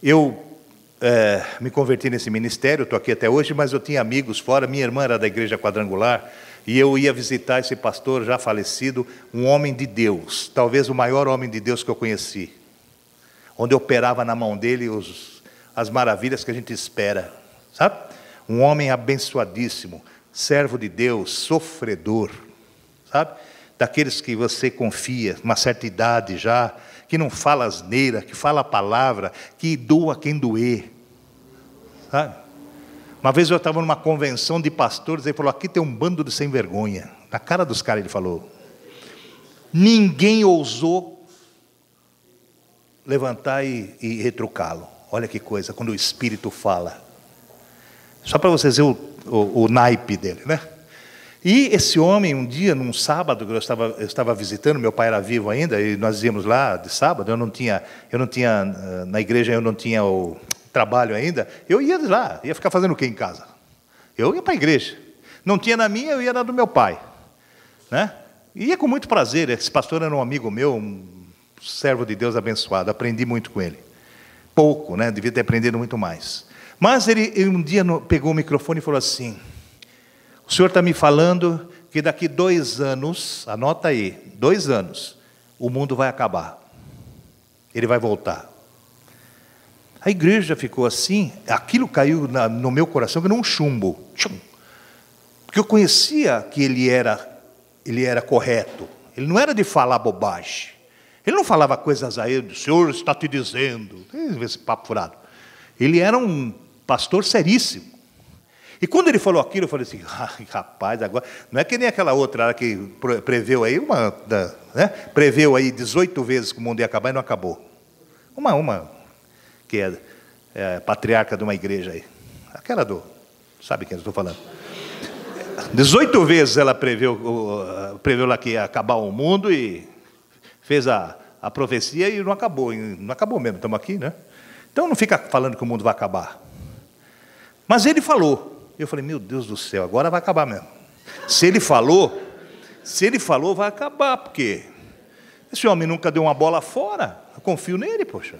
Eu me converti nesse ministério, estou aqui até hoje, mas eu tinha amigos fora, minha irmã era da igreja quadrangular, e eu ia visitar esse pastor já falecido, um homem de Deus, talvez o maior homem de Deus que eu conheci, onde eu operava na mão dele as maravilhas que a gente espera, sabe? Um homem abençoadíssimo, servo de Deus, sofredor, sabe? Daqueles que você confia, uma certa idade já, que não fala asneira, que fala a palavra, que doa quem doer, sabe? Uma vez eu estava numa convenção de pastores, ele falou, aqui tem um bando de sem vergonha. Na cara dos caras ele falou. Ninguém ousou levantar e retrucá-lo. Olha que coisa, quando o Espírito fala. Só para vocês verem o naipe dele, né? E esse homem, um dia, num sábado, eu estava visitando, meu pai era vivo ainda, e nós íamos lá de sábado, na igreja eu não tinha o trabalho ainda, eu ia lá, ia ficar fazendo o quê em casa? Eu ia para a igreja. Não tinha na minha, eu ia na do meu pai. Né? E ia com muito prazer, esse pastor era um amigo meu, um servo de Deus abençoado, aprendi muito com ele. Pouco, né? Devia ter aprendido muito mais. Mas ele um dia pegou o microfone e falou assim, o senhor está me falando que daqui 2 anos, anota aí, 2 anos, o mundo vai acabar. Ele vai voltar. A igreja ficou assim, aquilo caiu no meu coração, que não um chumbo. Tchum. Porque eu conhecia que ele era correto. Ele não era de falar bobagem. Ele não falava coisas a ele, o Senhor está te dizendo. Esse papo furado. Ele era um pastor seríssimo. E quando ele falou aquilo, eu falei assim, rapaz, agora... Não é que nem aquela outra que preveu aí, preveu aí 18 vezes que o mundo ia acabar e não acabou. Uma que é patriarca de uma igreja aí. Aquela sabe quem eu estou falando? 18 vezes ela preveu lá que ia acabar o mundo e fez a profecia e não acabou. Não acabou mesmo, estamos aqui, né? Então não fica falando que o mundo vai acabar. Mas ele falou. Eu falei, meu Deus do céu, agora vai acabar mesmo. Se ele falou, vai acabar, porque esse homem nunca deu uma bola fora. Eu confio nele, poxa.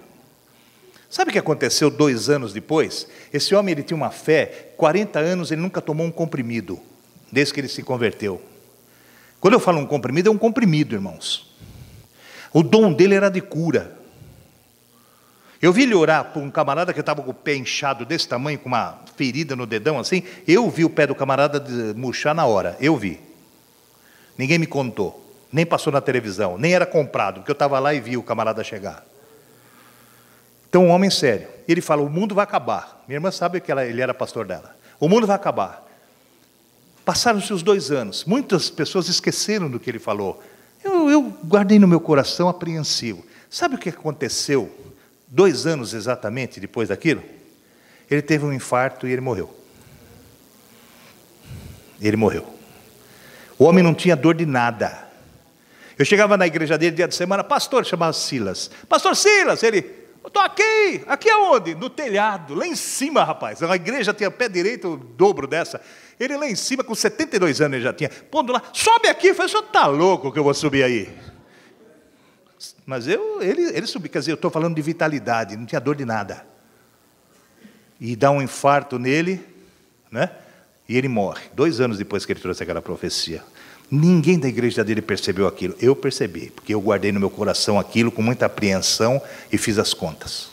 Sabe o que aconteceu 2 anos depois? Esse homem ele tinha uma fé, 40 anos ele nunca tomou um comprimido, desde que ele se converteu. Quando eu falo um comprimido, é um comprimido, irmãos. O dom dele era de cura. Eu vi ele orar por um camarada que estava com o pé inchado desse tamanho, com uma ferida no dedão assim. Eu vi o pé do camarada murchar na hora, eu vi. Ninguém me contou, nem passou na televisão, nem era comprado, porque eu estava lá e vi o camarada chegar. Então, um homem sério. Ele fala, o mundo vai acabar. Minha irmã sabe que ele era pastor dela. O mundo vai acabar. Passaram-se os 2 anos. Muitas pessoas esqueceram do que ele falou. Eu guardei no meu coração apreensivo. Sabe o que aconteceu 2 anos exatamente depois daquilo? Ele teve um infarto e ele morreu. Ele morreu. O homem não tinha dor de nada. Eu chegava na igreja dele dia de semana, pastor, chamava Silas. Pastor Silas, ele, eu estou aqui aonde? No telhado, lá em cima, rapaz. A igreja tinha pé direito, o dobro dessa. Ele lá em cima, com 72 anos ele já tinha. Pondo lá, sobe aqui. Eu falei, o senhor está louco que eu vou subir aí? Mas ele subiu, quer dizer, eu estou falando de vitalidade, não tinha dor de nada. E dá um infarto nele, né? E ele morre, 2 anos depois que ele trouxe aquela profecia. Ninguém da igreja dele percebeu aquilo. Eu percebi, porque eu guardei no meu coração aquilo com muita apreensão e fiz as contas.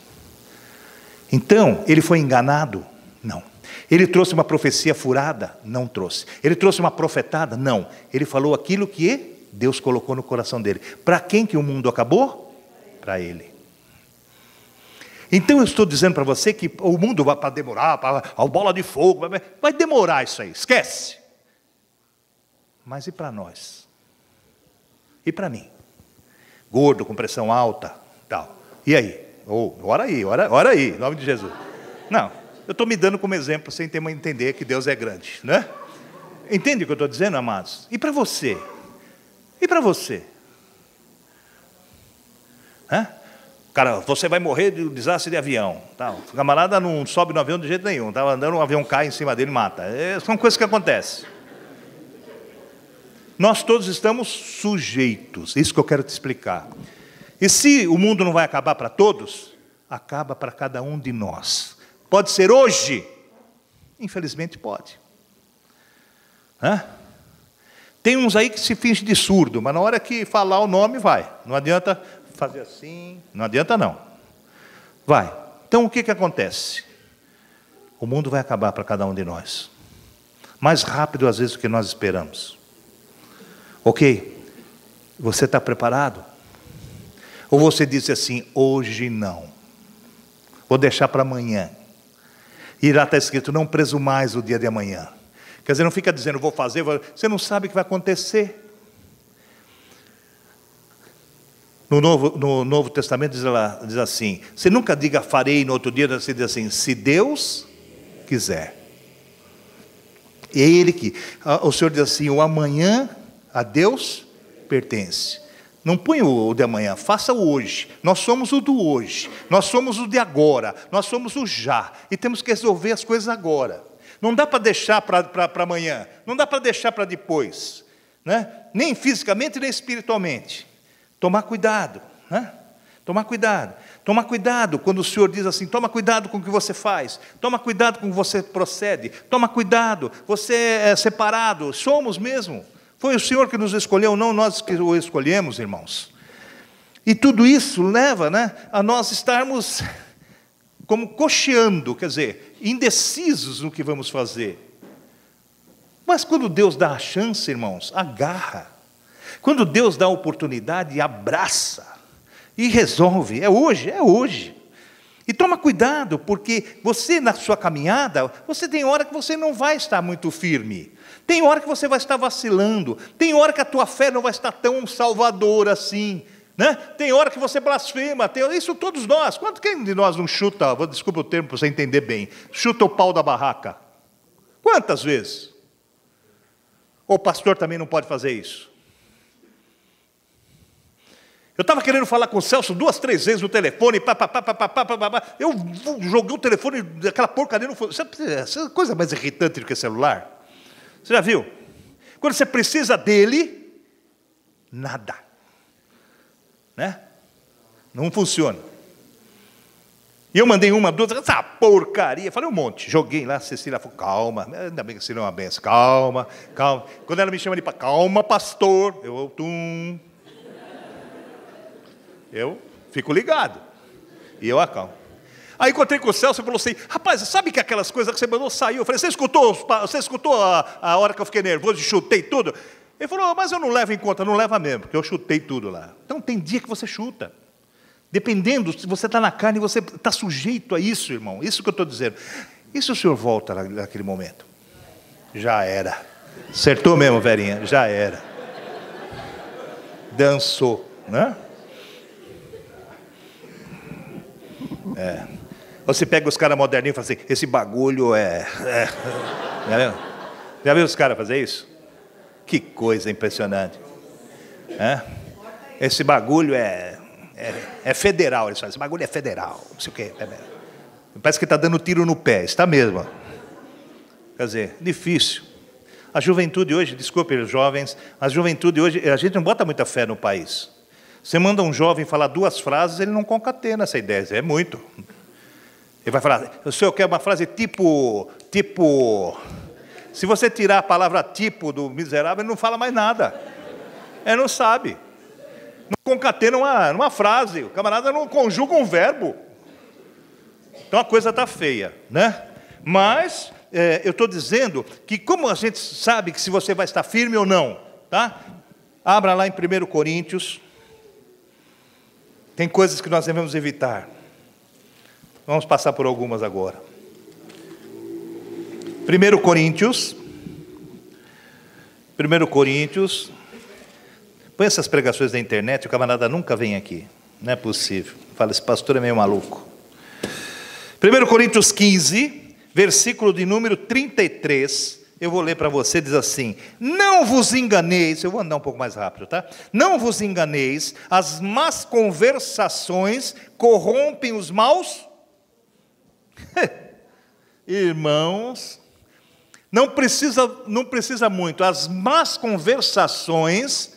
Então, ele foi enganado? Não. Ele trouxe uma profecia furada? Não trouxe. Ele trouxe uma profetada? Não. Ele falou aquilo que Deus colocou no coração dele. Para quem que o mundo acabou? Para ele. Então eu estou dizendo para você que o mundo vai para demorar, para a bola de fogo, vai demorar isso aí, esquece. Mas e para nós? E para mim? Gordo, com pressão alta, tal. E aí? Ora aí, em nome de Jesus. Não, eu estou me dando como exemplo, sem ter uma entender que Deus é grande, né? Entende o que eu estou dizendo, amados? E para você? E para você? Cara, você vai morrer de um desastre de avião. Tá? O camarada não sobe no avião de jeito nenhum. Estava andando, um avião cai em cima dele e mata. São coisas que acontecem. Nós todos estamos sujeitos. Isso que eu quero te explicar. E se o mundo não vai acabar para todos, acaba para cada um de nós. Pode ser hoje? Infelizmente pode. Tem uns aí que se fingem de surdo, mas na hora que falar o nome, vai. Não adianta fazer assim, não adianta não. Vai. Então o que acontece? O mundo vai acabar para cada um de nós. Mais rápido às vezes do que nós esperamos. Ok? Você está preparado? Ou você disse assim, hoje não. Vou deixar para amanhã. E lá está escrito, não presumais o dia de amanhã. Quer dizer, não fica dizendo, vou fazer, você não sabe o que vai acontecer. No Novo Testamento diz assim, você nunca diga farei, no outro dia você diz assim, se Deus quiser. É Ele que, o Senhor diz assim, o amanhã a Deus pertence. Não põe o de amanhã, faça o hoje. Nós somos o do hoje, nós somos o de agora, nós somos o já. E temos que resolver as coisas agora. Não dá para deixar para amanhã, não dá para deixar para depois. Né? Nem fisicamente, nem espiritualmente. Tomar cuidado, né? Tomar cuidado. Toma cuidado quando o Senhor diz assim, toma cuidado com o que você faz. Toma cuidado com o que você procede. Toma cuidado, você é separado. Somos mesmo. Foi o Senhor que nos escolheu, não nós que o escolhemos, irmãos. E tudo isso leva, né, a nós estarmos como cocheando, quer dizer, indecisos no que vamos fazer. Mas quando Deus dá a chance, irmãos, agarra. Quando Deus dá a oportunidade, abraça. E resolve. É hoje, é hoje. E toma cuidado, porque você na sua caminhada, você tem hora que você não vai estar muito firme. Tem hora que você vai estar vacilando. Tem hora que a tua fé não vai estar tão salvadora assim. Né? Tem hora que você blasfema. Isso todos nós. Quem de nós não chuta, desculpa o termo para você entender bem, chuta o pau da barraca? Quantas vezes? Ou o pastor também não pode fazer isso? Eu estava querendo falar com o Celso 2, 3 vezes no telefone, eu joguei o telefone, aquela porcaria não foi. Essa coisa mais irritante do que celular. Você já viu? Quando você precisa dele, nada. Né? Não funciona. E eu mandei uma, duas, essa porcaria, falei um monte, joguei lá, a Cecília falou, calma, ainda bem que a Cecília é uma benção, calma, calma. Quando ela me chama de calma, pastor, eu fico ligado, e eu acalmo. Aí encontrei com o Celso e falou assim, rapaz, sabe que aquelas coisas que você mandou saiu? Eu falei, você escutou a hora que eu fiquei nervoso e chutei tudo? Ele falou, mas eu não levo em conta, não leva mesmo, porque eu chutei tudo lá. Então tem dia que você chuta. Dependendo, se você está na carne, você está sujeito a isso, irmão. Isso que eu estou dizendo. E se o senhor volta naquele momento? Já era. Acertou mesmo, Verinha? Já era. Dançou, né? Você pega os caras moderninhos e fala assim, esse bagulho Já viu os caras fazer isso? Que coisa impressionante. Esse bagulho é federal, eles falam, esse bagulho é federal, não sei o quê. Parece que está dando tiro no pé, está mesmo. Quer dizer, difícil. A juventude hoje, desculpe os jovens, a juventude hoje, a gente não bota muita fé no país. Você manda um jovem falar 2 frases, ele não concatena essa ideia, é muito. Ele vai falar, o senhor quer uma frase tipo... Se você tirar a palavra tipo do miserável, ele não fala mais nada. Ele não sabe. Não concatena uma frase. O camarada não conjuga um verbo. Então a coisa está feia, né? Mas eu estou dizendo que como a gente sabe que se você vai estar firme ou não, tá? Abra lá em 1 Coríntios. Tem coisas que nós devemos evitar. Vamos passar por algumas agora. 1 Coríntios. Põe essas pregações da internet, o camarada nunca vem aqui. Não é possível. Fala, esse pastor é meio maluco. 1 Coríntios 15, versículo de número 33. Eu vou ler para você, diz assim, não vos enganeis, eu vou andar um pouco mais rápido, tá? Não vos enganeis, as más conversações corrompem os maus... Irmãos, não precisa muito, as más conversações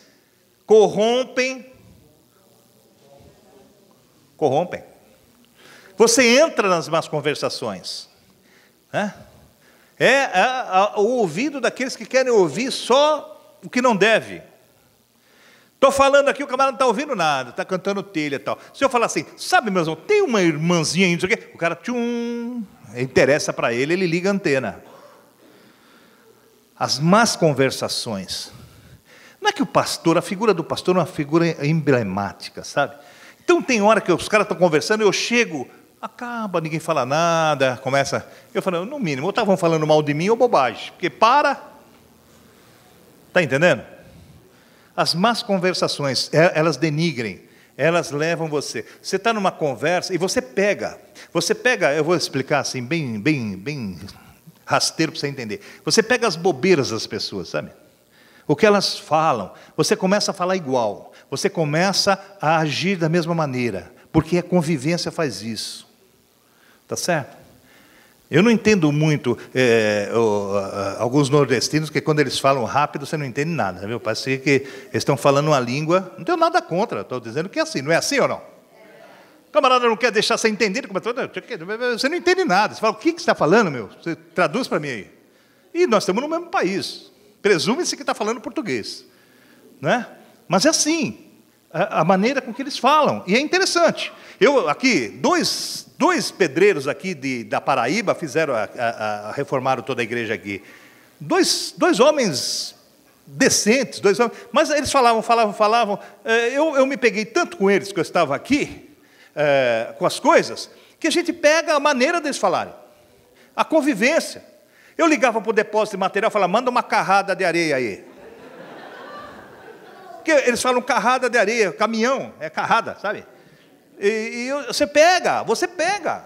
corrompem. Você entra nas más conversações, né? O ouvido daqueles que querem ouvir só o que não deve. Estou falando aqui, o camarada não está ouvindo nada, está cantando telha e tal. Se eu falar assim, sabe, meu irmão, tem uma irmãzinha aí, não sei o quê, o cara, interessa para ele, ele liga a antena. As más conversações. Não é que o pastor, a figura do pastor é uma figura emblemática, sabe? Então tem hora que os caras estão conversando, eu chego, acaba, ninguém fala nada, começa... Eu falo, no mínimo, ou estavam falando mal de mim ou bobagem, porque está entendendo? As más conversações, elas denigrem, elas levam você. Você está numa conversa e você pega, eu vou explicar assim, bem rasteiro para você entender. Você pega as bobeiras das pessoas, sabe? O que elas falam, você começa a falar igual, você começa a agir da mesma maneira, porque a convivência faz isso. Tá certo? Eu não entendo muito alguns nordestinos, que quando eles falam rápido, você não entende nada, viu? Parece que eles estão falando uma língua, não tenho nada contra, estou dizendo que é assim, não é assim ou não? O camarada não quer deixar você entender, você não entende nada, você fala, o que você está falando, meu? Você traduz para mim aí. E nós estamos no mesmo país, presume-se que está falando português, né? Mas é assim, a maneira com que eles falam. E é interessante. Eu aqui, dois pedreiros aqui da Paraíba fizeram, reformaram toda a igreja aqui. Dois homens decentes, mas eles falavam. Eu me peguei tanto com eles que eu estava aqui, com as coisas, que a gente pega a maneira deles falarem, a convivência. Eu ligava para o depósito de material e falava, manda uma carrada de areia aí. Porque eles falam carrada de areia, caminhão, é carrada, sabe? Você pega.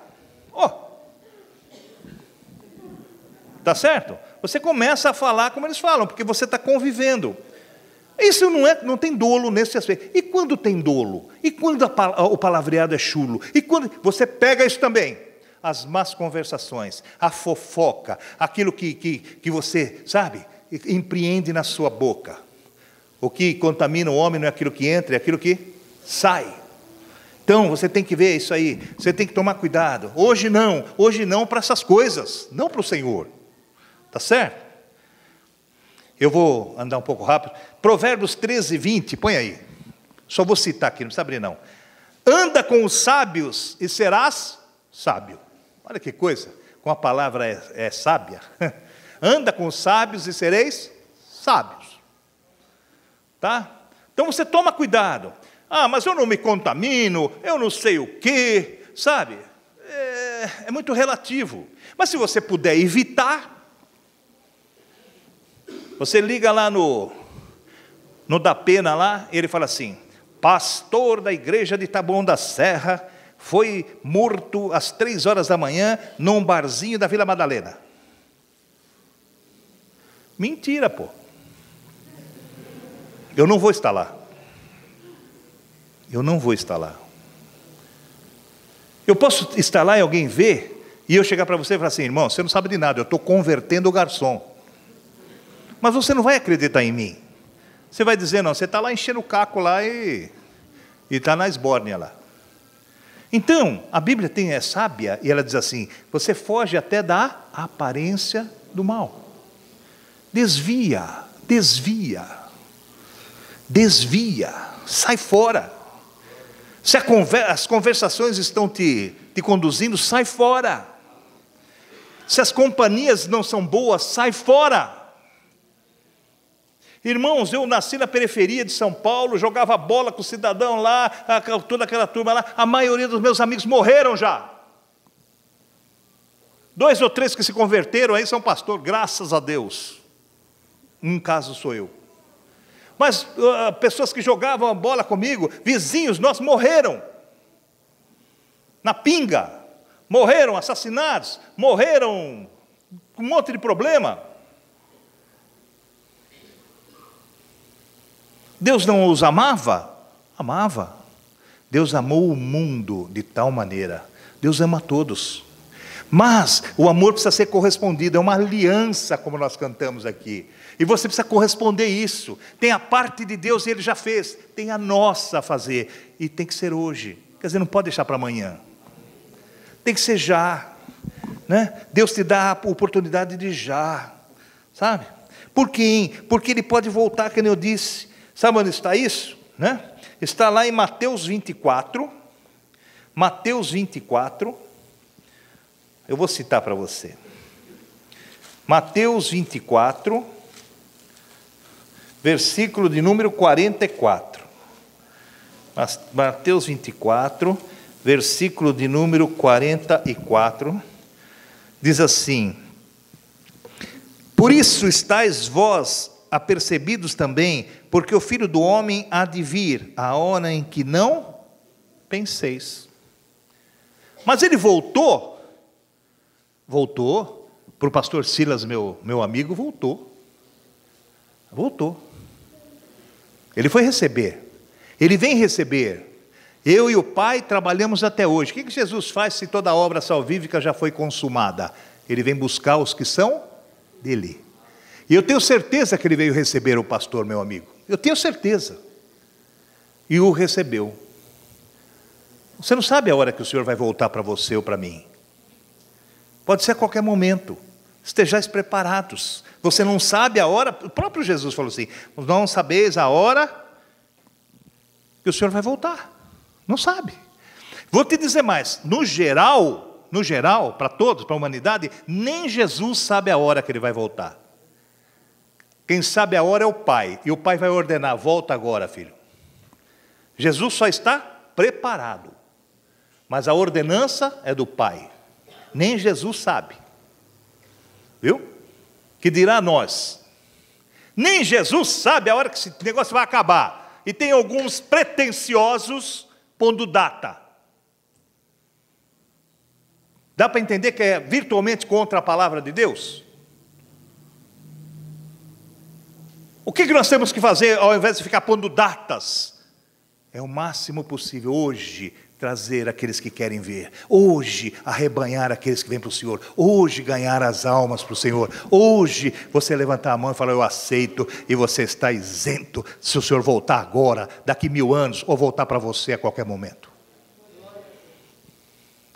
Tá certo? Você começa a falar como eles falam, porque você está convivendo. Isso não tem dolo nesse aspecto. E quando tem dolo? E quando o palavreado é chulo? E quando você pega isso também? As más conversações, a fofoca, aquilo que você, sabe, empreende na sua boca. O que contamina o homem não é aquilo que entra, é aquilo que sai. Então, você tem que ver isso aí, você tem que tomar cuidado. Hoje não para essas coisas, não para o Senhor. Tá certo? Eu vou andar um pouco rápido. Provérbios 13, 20, põe aí. Só vou citar aqui, não precisa abrir não. Anda com os sábios e serás sábio. Olha que coisa, com a palavra é sábia. Anda com os sábios e sereis sábios. Tá? Então você toma cuidado. Mas eu não me contamino, eu não sei o quê, sabe? É muito relativo. Mas se você puder evitar, você liga lá no da Pena lá, ele fala assim, pastor da igreja de Taboão da Serra foi morto às 3 horas da manhã num barzinho da Vila Madalena. Mentira, pô. Eu não vou estar lá. Eu posso estar lá e alguém ver, e eu chegar para você e falar assim, irmão, você não sabe de nada, eu estou convertendo o garçom. Mas você não vai acreditar em mim. Você vai dizer, não, você está lá enchendo o caco lá e está na esbórnia lá. Então, a Bíblia é sábia, e ela diz assim, você foge até da aparência do mal. Desvia, sai fora. Se as conversações estão te conduzindo, sai fora. Se as companhias não são boas, sai fora. Irmãos, eu nasci na periferia de São Paulo, jogava bola com o cidadão lá, toda aquela turma lá, a maioria dos meus amigos morreram já. 2 ou 3 que se converteram aí são pastor, graças a Deus. Um caso sou eu. Mas pessoas que jogavam a bola comigo, vizinhos nossos, morreram. Na pinga. Morreram assassinados. Morreram com um monte de problema. Deus não os amava? Amava. Deus amou o mundo de tal maneira. Deus ama a todos. Mas o amor precisa ser correspondido. É uma aliança, como nós cantamos aqui. E você precisa corresponder isso. Tem a parte de Deus e Ele já fez. Tem a nossa a fazer. E tem que ser hoje. Quer dizer, não pode deixar para amanhã. Tem que ser já. Né? Deus te dá a oportunidade de já. Sabe? Por quê? Porque Ele pode voltar, como eu disse. Sabe onde está isso? Né? Está lá em Mateus 24. Mateus 24. Eu vou citar para você. Mateus 24. Versículo de número 44. Mateus 24, versículo de número 44, diz assim: por isso estáis vós apercebidos também, porque o Filho do Homem há de vir a hora em que não penseis. Mas ele voltou para o pastor Silas, meu amigo, voltou. Ele foi receber. Ele vem receber. Eu e o Pai trabalhamos até hoje. O que Jesus faz se toda a obra salvífica já foi consumada? Ele vem buscar os que são dele. E eu tenho certeza que ele veio receber o pastor, meu amigo. Eu tenho certeza. E o recebeu. Você não sabe a hora que o Senhor vai voltar para você ou para mim. Pode ser a qualquer momento. Estejais preparados. Você não sabe a hora. O próprio Jesus falou assim: não sabeis a hora que o Senhor vai voltar. Não sabe. Vou te dizer mais, no geral, para todos, para a humanidade, nem Jesus sabe a hora que ele vai voltar. Quem sabe a hora é o Pai, e o Pai vai ordenar: volta agora, filho. Jesus só está preparado, mas a ordenança é do Pai. Nem Jesus sabe. Viu? Que dirá a nós? Nem Jesus sabe a hora que esse negócio vai acabar. E tem alguns pretensiosos pondo data. Dá para entender que é virtualmente contra a palavra de Deus? O que nós temos que fazer ao invés de ficar pondo datas? É o máximo possível hoje trazer aqueles que querem ver, hoje arrebanhar aqueles que vêm para o Senhor, hoje ganhar as almas para o Senhor, hoje você levantar a mão e falar: eu aceito, e você está isento se o Senhor voltar agora, daqui 1000 anos, ou voltar para você a qualquer momento.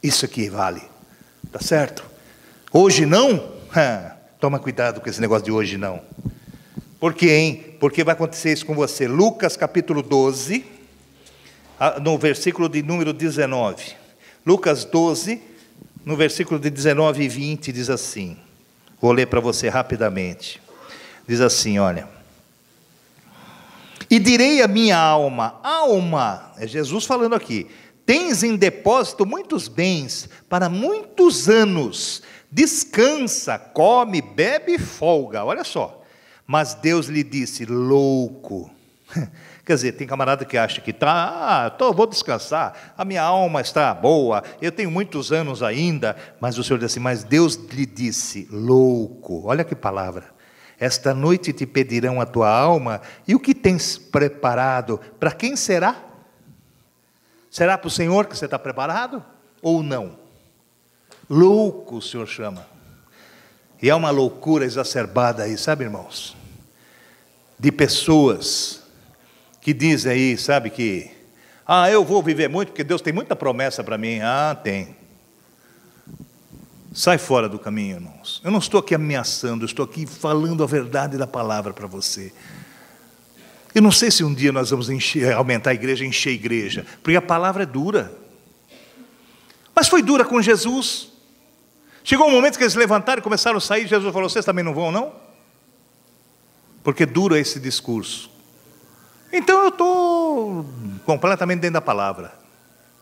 Isso aqui vale, tá certo? Hoje não? Toma cuidado com esse negócio de hoje não. Por quê, hein? Porque vai acontecer isso com você. Lucas capítulo 12, no versículo de número 19. Lucas 12, no versículo de 19 e 20, diz assim. Vou ler para você rapidamente. Diz assim, olha: e direi à minha alma, alma, é Jesus falando aqui, tens em depósito muitos bens para muitos anos, descansa, come, bebe e folga. Olha só. Mas Deus lhe disse: louco. Quer dizer, tem camarada que acha que vou descansar, a minha alma está boa, eu tenho muitos anos ainda, mas o Senhor disse assim: mas Deus lhe disse: louco. Olha que palavra. Esta noite te pedirão a tua alma, e o que tens preparado, para quem será? Será para o Senhor que você está preparado? Ou não? Louco o Senhor chama. E é uma loucura exacerbada aí, sabe, irmãos? De pessoas que dizem aí, sabe, que eu vou viver muito, porque Deus tem muita promessa para mim. Tem. Sai fora do caminho, irmãos. Eu não estou aqui ameaçando, eu estou aqui falando a verdade da palavra para você. Eu não sei se um dia nós vamos aumentar a igreja, encher a igreja, porque a palavra é dura. Mas foi dura com Jesus. Chegou um momento que eles levantaram e começaram a sair. Jesus falou: vocês também não vão, não? Porque duro é esse discurso. Então eu estou completamente dentro da palavra.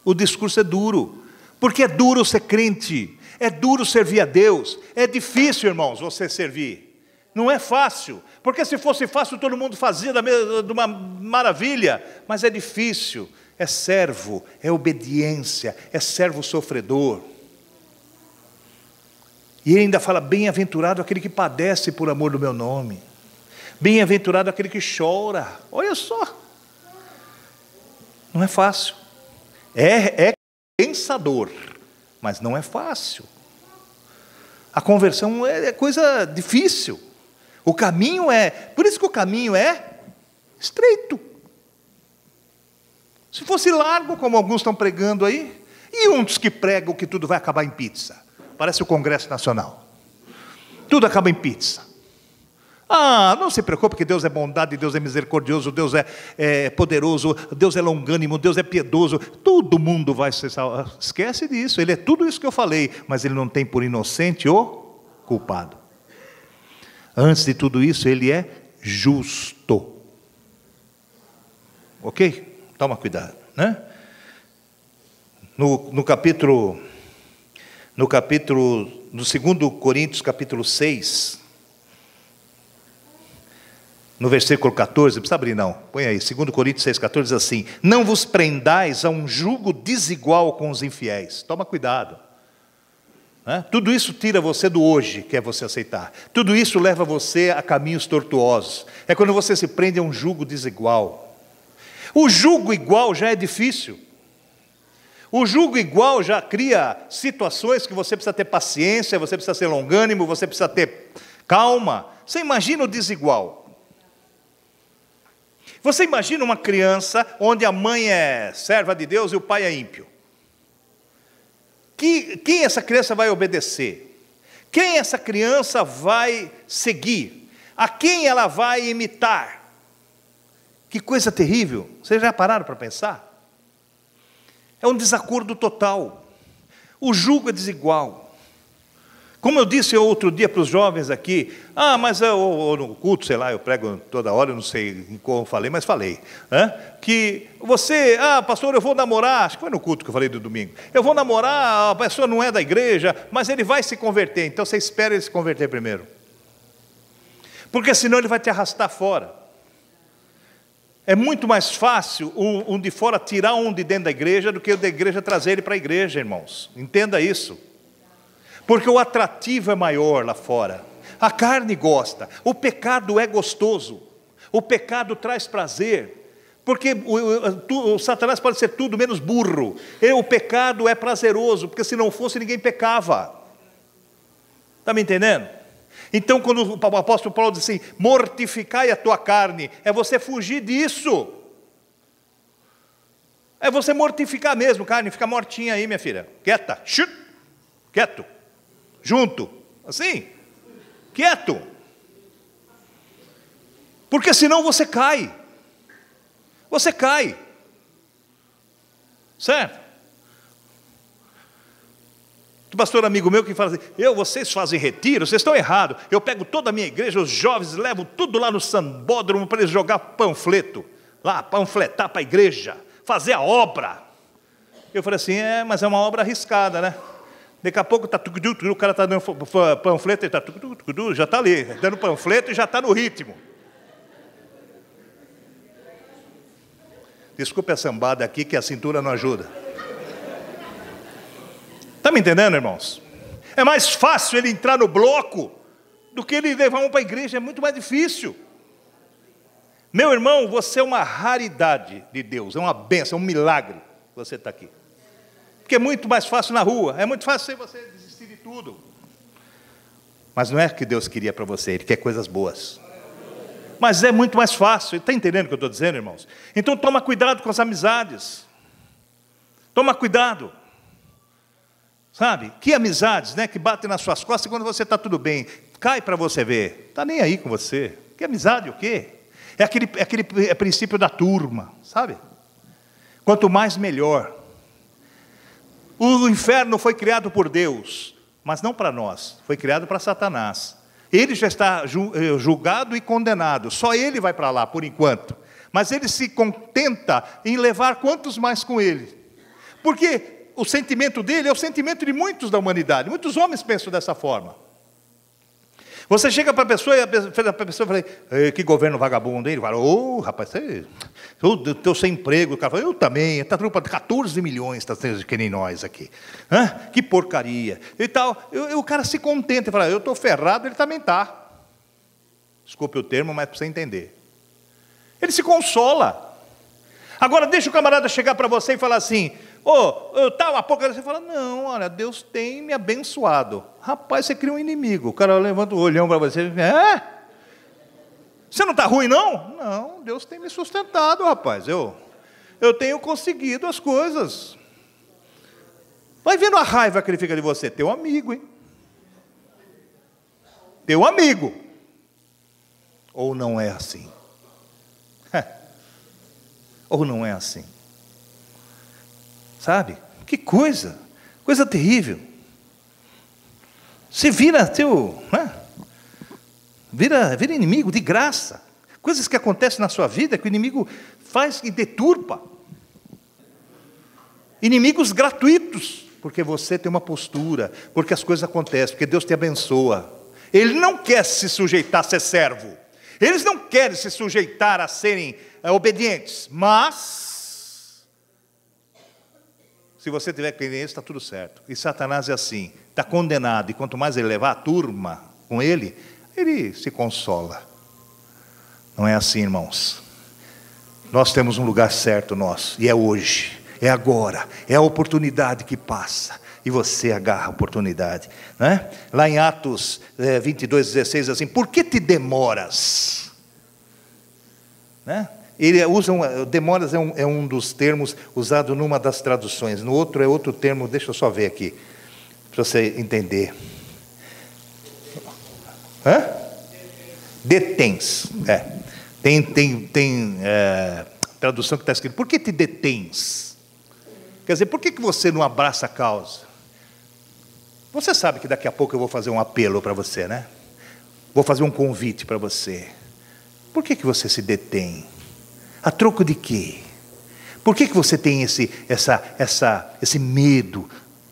O discurso é duro, porque é duro ser crente, é duro servir a Deus. É difícil, irmãos, você servir. Não é fácil, porque se fosse fácil todo mundo fazia de uma maravilha. Mas é difícil, é servo, é obediência, é servo sofredor. E ele ainda fala: bem-aventurado aquele que padece por amor do meu nome. Bem-aventurado aquele que chora. Olha só. Não é fácil. É pensador, mas não é fácil. A conversão é coisa difícil. O caminho por isso que o caminho é estreito. Se fosse largo, como alguns estão pregando aí, e uns que pregam que tudo vai acabar em pizza. Parece o Congresso Nacional. Tudo acaba em pizza. Não se preocupe, que Deus é bondade, Deus é misericordioso, Deus é poderoso, Deus é longânimo, Deus é piedoso. Todo mundo vai se salvar. Esquece disso, Ele é tudo isso que eu falei, mas Ele não tem por inocente o culpado. Antes de tudo isso, Ele é justo. Ok? Toma cuidado, né? No 2 Coríntios capítulo 6, no versículo 14, não precisa abrir não, põe aí, 2 Coríntios 6, 14 diz assim: não vos prendais a um jugo desigual com os infiéis. Toma cuidado, né? Tudo isso tira você do hoje, que é você aceitar. Tudo isso leva você a caminhos tortuosos. É quando você se prende a um jugo desigual. O jugo igual já é difícil. O jugo igual já cria situações que você precisa ter paciência, você precisa ser longânimo, você precisa ter calma. Você imagina o desigual. Você imagina uma criança onde a mãe é serva de Deus e o pai é ímpio. Quem essa criança vai obedecer? Quem essa criança vai seguir? A quem ela vai imitar? Que coisa terrível. Vocês já pararam para pensar? É um desacordo total. O jugo é desigual. Como eu disse outro dia para os jovens aqui, mas eu no culto, sei lá, eu prego toda hora, eu não sei como falei, mas falei, que você, pastor, eu vou namorar, acho que foi no culto que eu falei do domingo, eu vou namorar, a pessoa não é da igreja, mas ele vai se converter, então você espera ele se converter primeiro, porque senão ele vai te arrastar fora. É muito mais fácil um de fora tirar um de dentro da igreja do que o da igreja trazer ele para a igreja, irmãos, entenda isso. Porque o atrativo é maior lá fora. A carne gosta. O pecado é gostoso. O pecado traz prazer. Porque o Satanás pode ser tudo menos burro. E o pecado é prazeroso, porque se não fosse ninguém pecava. Está me entendendo? Então quando o apóstolo Paulo diz assim, mortificai a tua carne, é você fugir disso. É você mortificar mesmo, carne, fica mortinha aí, minha filha. Quieta, quieto. Junto, assim, quieto, porque senão você cai, certo? Tem pastor amigo meu que fala assim, vocês fazem retiro, vocês estão errados, eu pego toda a minha igreja, os jovens, levo tudo lá no sambódromo para eles jogar panfleto, lá, panfletar para a igreja, fazer a obra. Eu falei assim, mas é uma obra arriscada, né? Daqui a pouco o cara está dando panfleto, ele já está ali, dando panfleto e já está no ritmo. Desculpe a sambada aqui, que a cintura não ajuda. Está me entendendo, irmãos? É mais fácil ele entrar no bloco do que ele levar um para a igreja, é muito mais difícil. Meu irmão, você é uma raridade de Deus, é uma bênção, é um milagre você está aqui. Porque é muito mais fácil na rua, é muito fácil você desistir de tudo. Mas não é o que Deus queria para você, Ele quer coisas boas. Mas é muito mais fácil, está entendendo o que eu estou dizendo, irmãos? Então toma cuidado com as amizades. Toma cuidado. Sabe? Que amizades, né? Que batem nas suas costas e quando você está tudo bem, cai para você ver. Está nem aí com você. Que amizade o quê? É aquele princípio da turma, sabe? Quanto mais, melhor. O inferno foi criado por Deus, mas não para nós, foi criado para Satanás. Ele já está julgado e condenado, só ele vai para lá por enquanto. Mas ele se contenta em levar quantos mais com ele. Porque o sentimento dele é o sentimento de muitos da humanidade, muitos homens pensam dessa forma. Você chega para a pessoa e a pessoa fala, que governo vagabundo, hein? Ele fala, rapaz, eu estou sem emprego. O cara fala, eu também, está tudo para 14 milhões, está sendo que nem nós aqui. Que porcaria. E tal. O cara se contenta e fala, eu estou ferrado, ele também está. Desculpe o termo, mas para você entender. Ele se consola. Agora deixa o camarada chegar para você e falar assim, está uma porcaria. Você fala, não, olha, Deus tem me abençoado. Rapaz, você cria um inimigo. O cara levanta o olhão para você e diz, você não está ruim, não? Não, Deus tem me sustentado, rapaz. Eu tenho conseguido as coisas. Vai vendo a raiva que ele fica de você. Teu amigo, hein? Teu amigo. Ou não é assim? Ou não é assim? Sabe? Que coisa terrível. Você vira vira inimigo de graça. Coisas que acontecem na sua vida que o inimigo faz e deturpa. Inimigos gratuitos, porque você tem uma postura, porque as coisas acontecem, porque Deus te abençoa. Ele não quer se sujeitar a ser servo. Eles não querem se sujeitar a serem obedientes, mas se você tiver crente, está tudo certo. E Satanás é assim, está condenado, e quanto mais ele levar a turma com ele se consola. Não é assim, irmãos. Nós temos um lugar certo nosso, e é hoje, é agora, é a oportunidade que passa, e você agarra a oportunidade, né? Lá em Atos 22:16, assim, por que te demoras? Né? Ele usa demoras é um dos termos usado numa das traduções, no outro é outro termo, deixa eu só ver aqui, para você entender. Detens, Tem tradução que está escrito: por que te detens? Quer dizer, por que você não abraça a causa? Você sabe que daqui a pouco eu vou fazer um apelo para você, né? Vou fazer um convite para você. Por que você se detém? A troco de quê? Por que você tem esse medo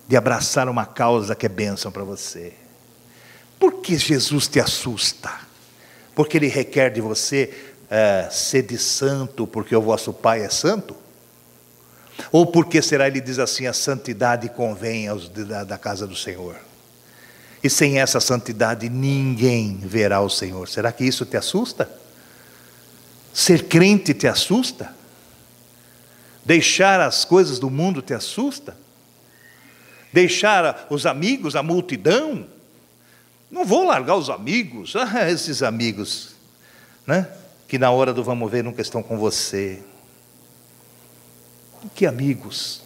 de abraçar uma causa que é bênção para você? Por que Jesus te assusta? Porque Ele requer de você sede santo, porque o vosso Pai é santo? Ou porque será Ele diz assim: a santidade convém aos da casa do Senhor? E sem essa santidade ninguém verá o Senhor. Será que isso te assusta? Ser crente te assusta? Deixar as coisas do mundo te assusta? Deixar os amigos, a multidão? Não vou largar os amigos, esses amigos, né? Que na hora do vamos ver nunca estão com você. Que amigos?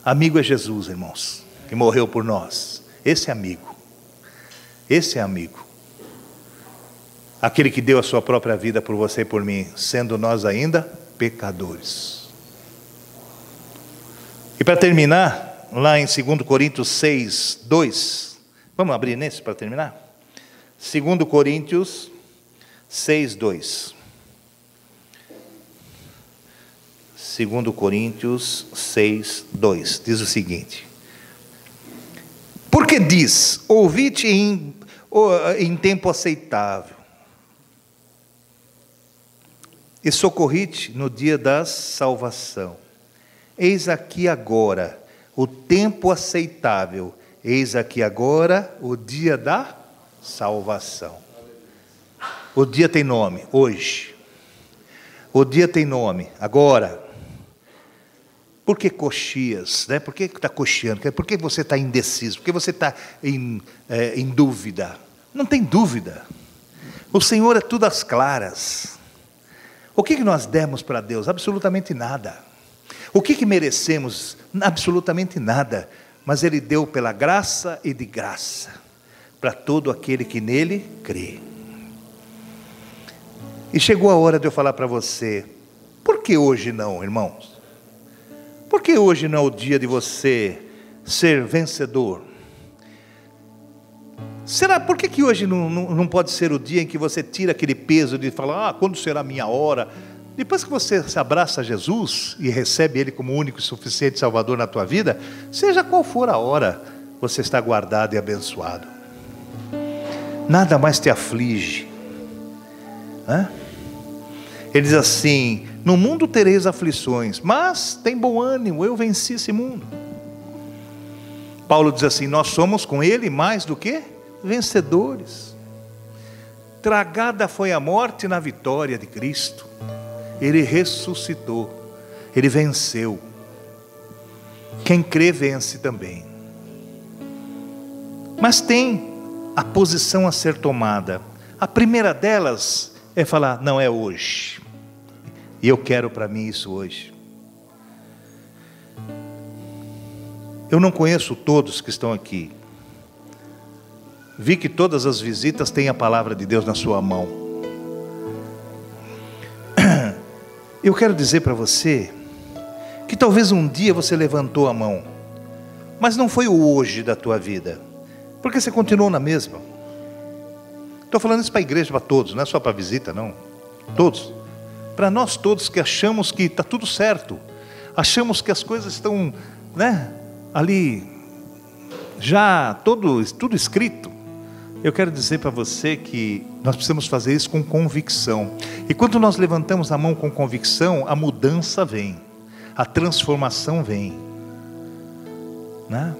Amigo é Jesus, irmãos, que morreu por nós. Esse é amigo. Esse é amigo. Aquele que deu a sua própria vida por você e por mim, sendo nós ainda pecadores. E para terminar, lá em 2 Coríntios 6, 2, vamos abrir nesse para terminar? 2 Coríntios 6, 2. 2 Coríntios 6, 2, diz o seguinte: porque diz, ouvi-te em tempo aceitável, e socorri-te no dia da salvação. Eis aqui agora o tempo aceitável, eis aqui agora o dia da salvação. O dia tem nome, hoje. O dia tem nome, agora. Por que coxias? Né? Por que está coxeando? Por que você está indeciso? Por que você está em dúvida? Não tem dúvida. O Senhor é tudo às claras. O que nós demos para Deus? Absolutamente nada. O que merecemos? Absolutamente nada. Mas Ele deu pela graça e de graça, para todo aquele que nele crê. E chegou a hora de eu falar para você: por que hoje não, irmãos? Por que hoje não é o dia de você ser vencedor? Será, por que hoje não pode ser o dia em que você tira aquele peso de falar: quando será a minha hora? Depois que você se abraça a Jesus e recebe Ele como único e suficiente Salvador na tua vida, seja qual for a hora, você está guardado e abençoado. Nada mais te aflige. Ele diz assim: no mundo tereis aflições, mas tem bom ânimo, eu venci esse mundo. Paulo diz assim: nós somos com Ele mais do que vencedores. Tragada foi a morte na vitória de Cristo. Ele ressuscitou, Ele venceu. Quem crê vence também. Mas tem a posição a ser tomada. A primeira delas é falar: não é hoje, e eu quero para mim isso hoje. Eu não conheço todos que estão aqui. Vi que todas as visitas têm a palavra de Deus na sua mão. Eu quero dizer para você que talvez um dia você levantou a mão, mas não foi o hoje da tua vida, porque você continuou na mesma. Estou falando isso para a igreja, para todos, não é só para a visita, não. Todos. Para nós todos que achamos que está tudo certo, achamos que as coisas estão, né, ali, já tudo escrito. Eu quero dizer para você que nós precisamos fazer isso com convicção. E quando nós levantamos a mão com convicção, a mudança vem, a transformação vem, né?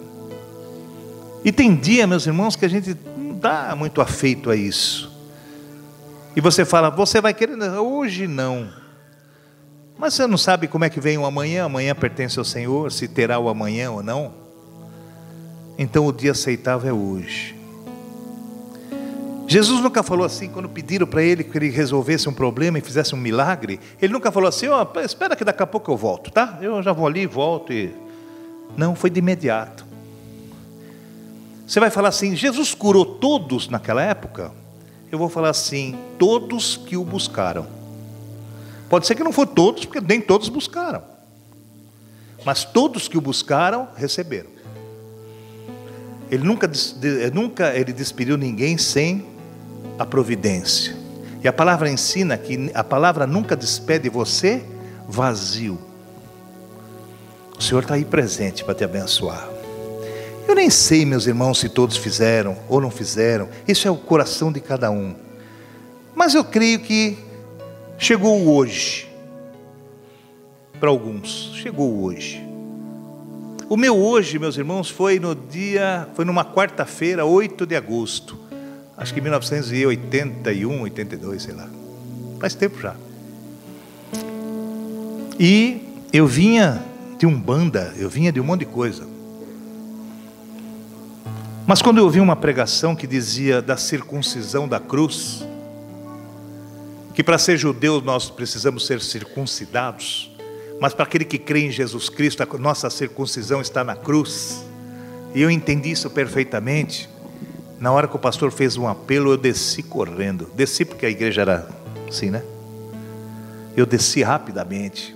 E tem dia, meus irmãos, que a gente não dá muito afeito a isso. E você fala: você vai querer? Hoje não. Mas você não sabe como é que vem o amanhã. Amanhã pertence ao Senhor, se terá o amanhã ou não. Então o dia aceitável é hoje. Jesus nunca falou assim, quando pediram para Ele que Ele resolvesse um problema e fizesse um milagre. Ele nunca falou assim: espera que daqui a pouco eu volto, tá? Eu já vou ali, volto e... Não, foi de imediato. Você vai falar assim: Jesus curou todos naquela época? Eu vou falar assim: todos que o buscaram. Pode ser que não for todos, porque nem todos buscaram. Mas todos que o buscaram, receberam. Ele nunca ele despediu ninguém sem a providência. E a palavra ensina que a palavra nunca despede você vazio. O Senhor está aí presente para te abençoar. Eu nem sei, meus irmãos, se todos fizeram ou não fizeram. Isso é o coração de cada um. Mas eu creio que chegou hoje. Para alguns, chegou hoje. O meu hoje, meus irmãos, foi numa quarta-feira, 8 de agosto. Acho que 1981, 82, sei lá. Faz tempo já. E eu vinha de Umbanda, eu vinha de um monte de coisa. Mas quando eu ouvi uma pregação que dizia da circuncisão da cruz, que para ser judeu nós precisamos ser circuncidados, mas para aquele que crê em Jesus Cristo, a nossa circuncisão está na cruz. E eu entendi isso perfeitamente. Na hora que o pastor fez um apelo, eu desci correndo. Desci porque a igreja era assim, né? Eu desci rapidamente.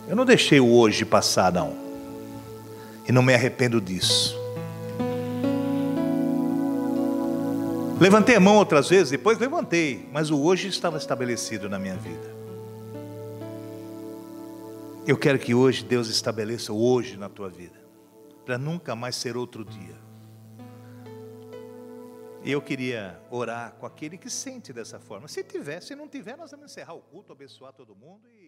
Eu não deixei o hoje passar, não. E não me arrependo disso. Levantei a mão outras vezes, depois levantei, mas o hoje estava estabelecido na minha vida. Eu quero que hoje Deus estabeleça o hoje na tua vida, para nunca mais ser outro dia. E eu queria orar com aquele que sente dessa forma. Se tiver, se não tiver, nós vamos encerrar o culto, abençoar todo mundo e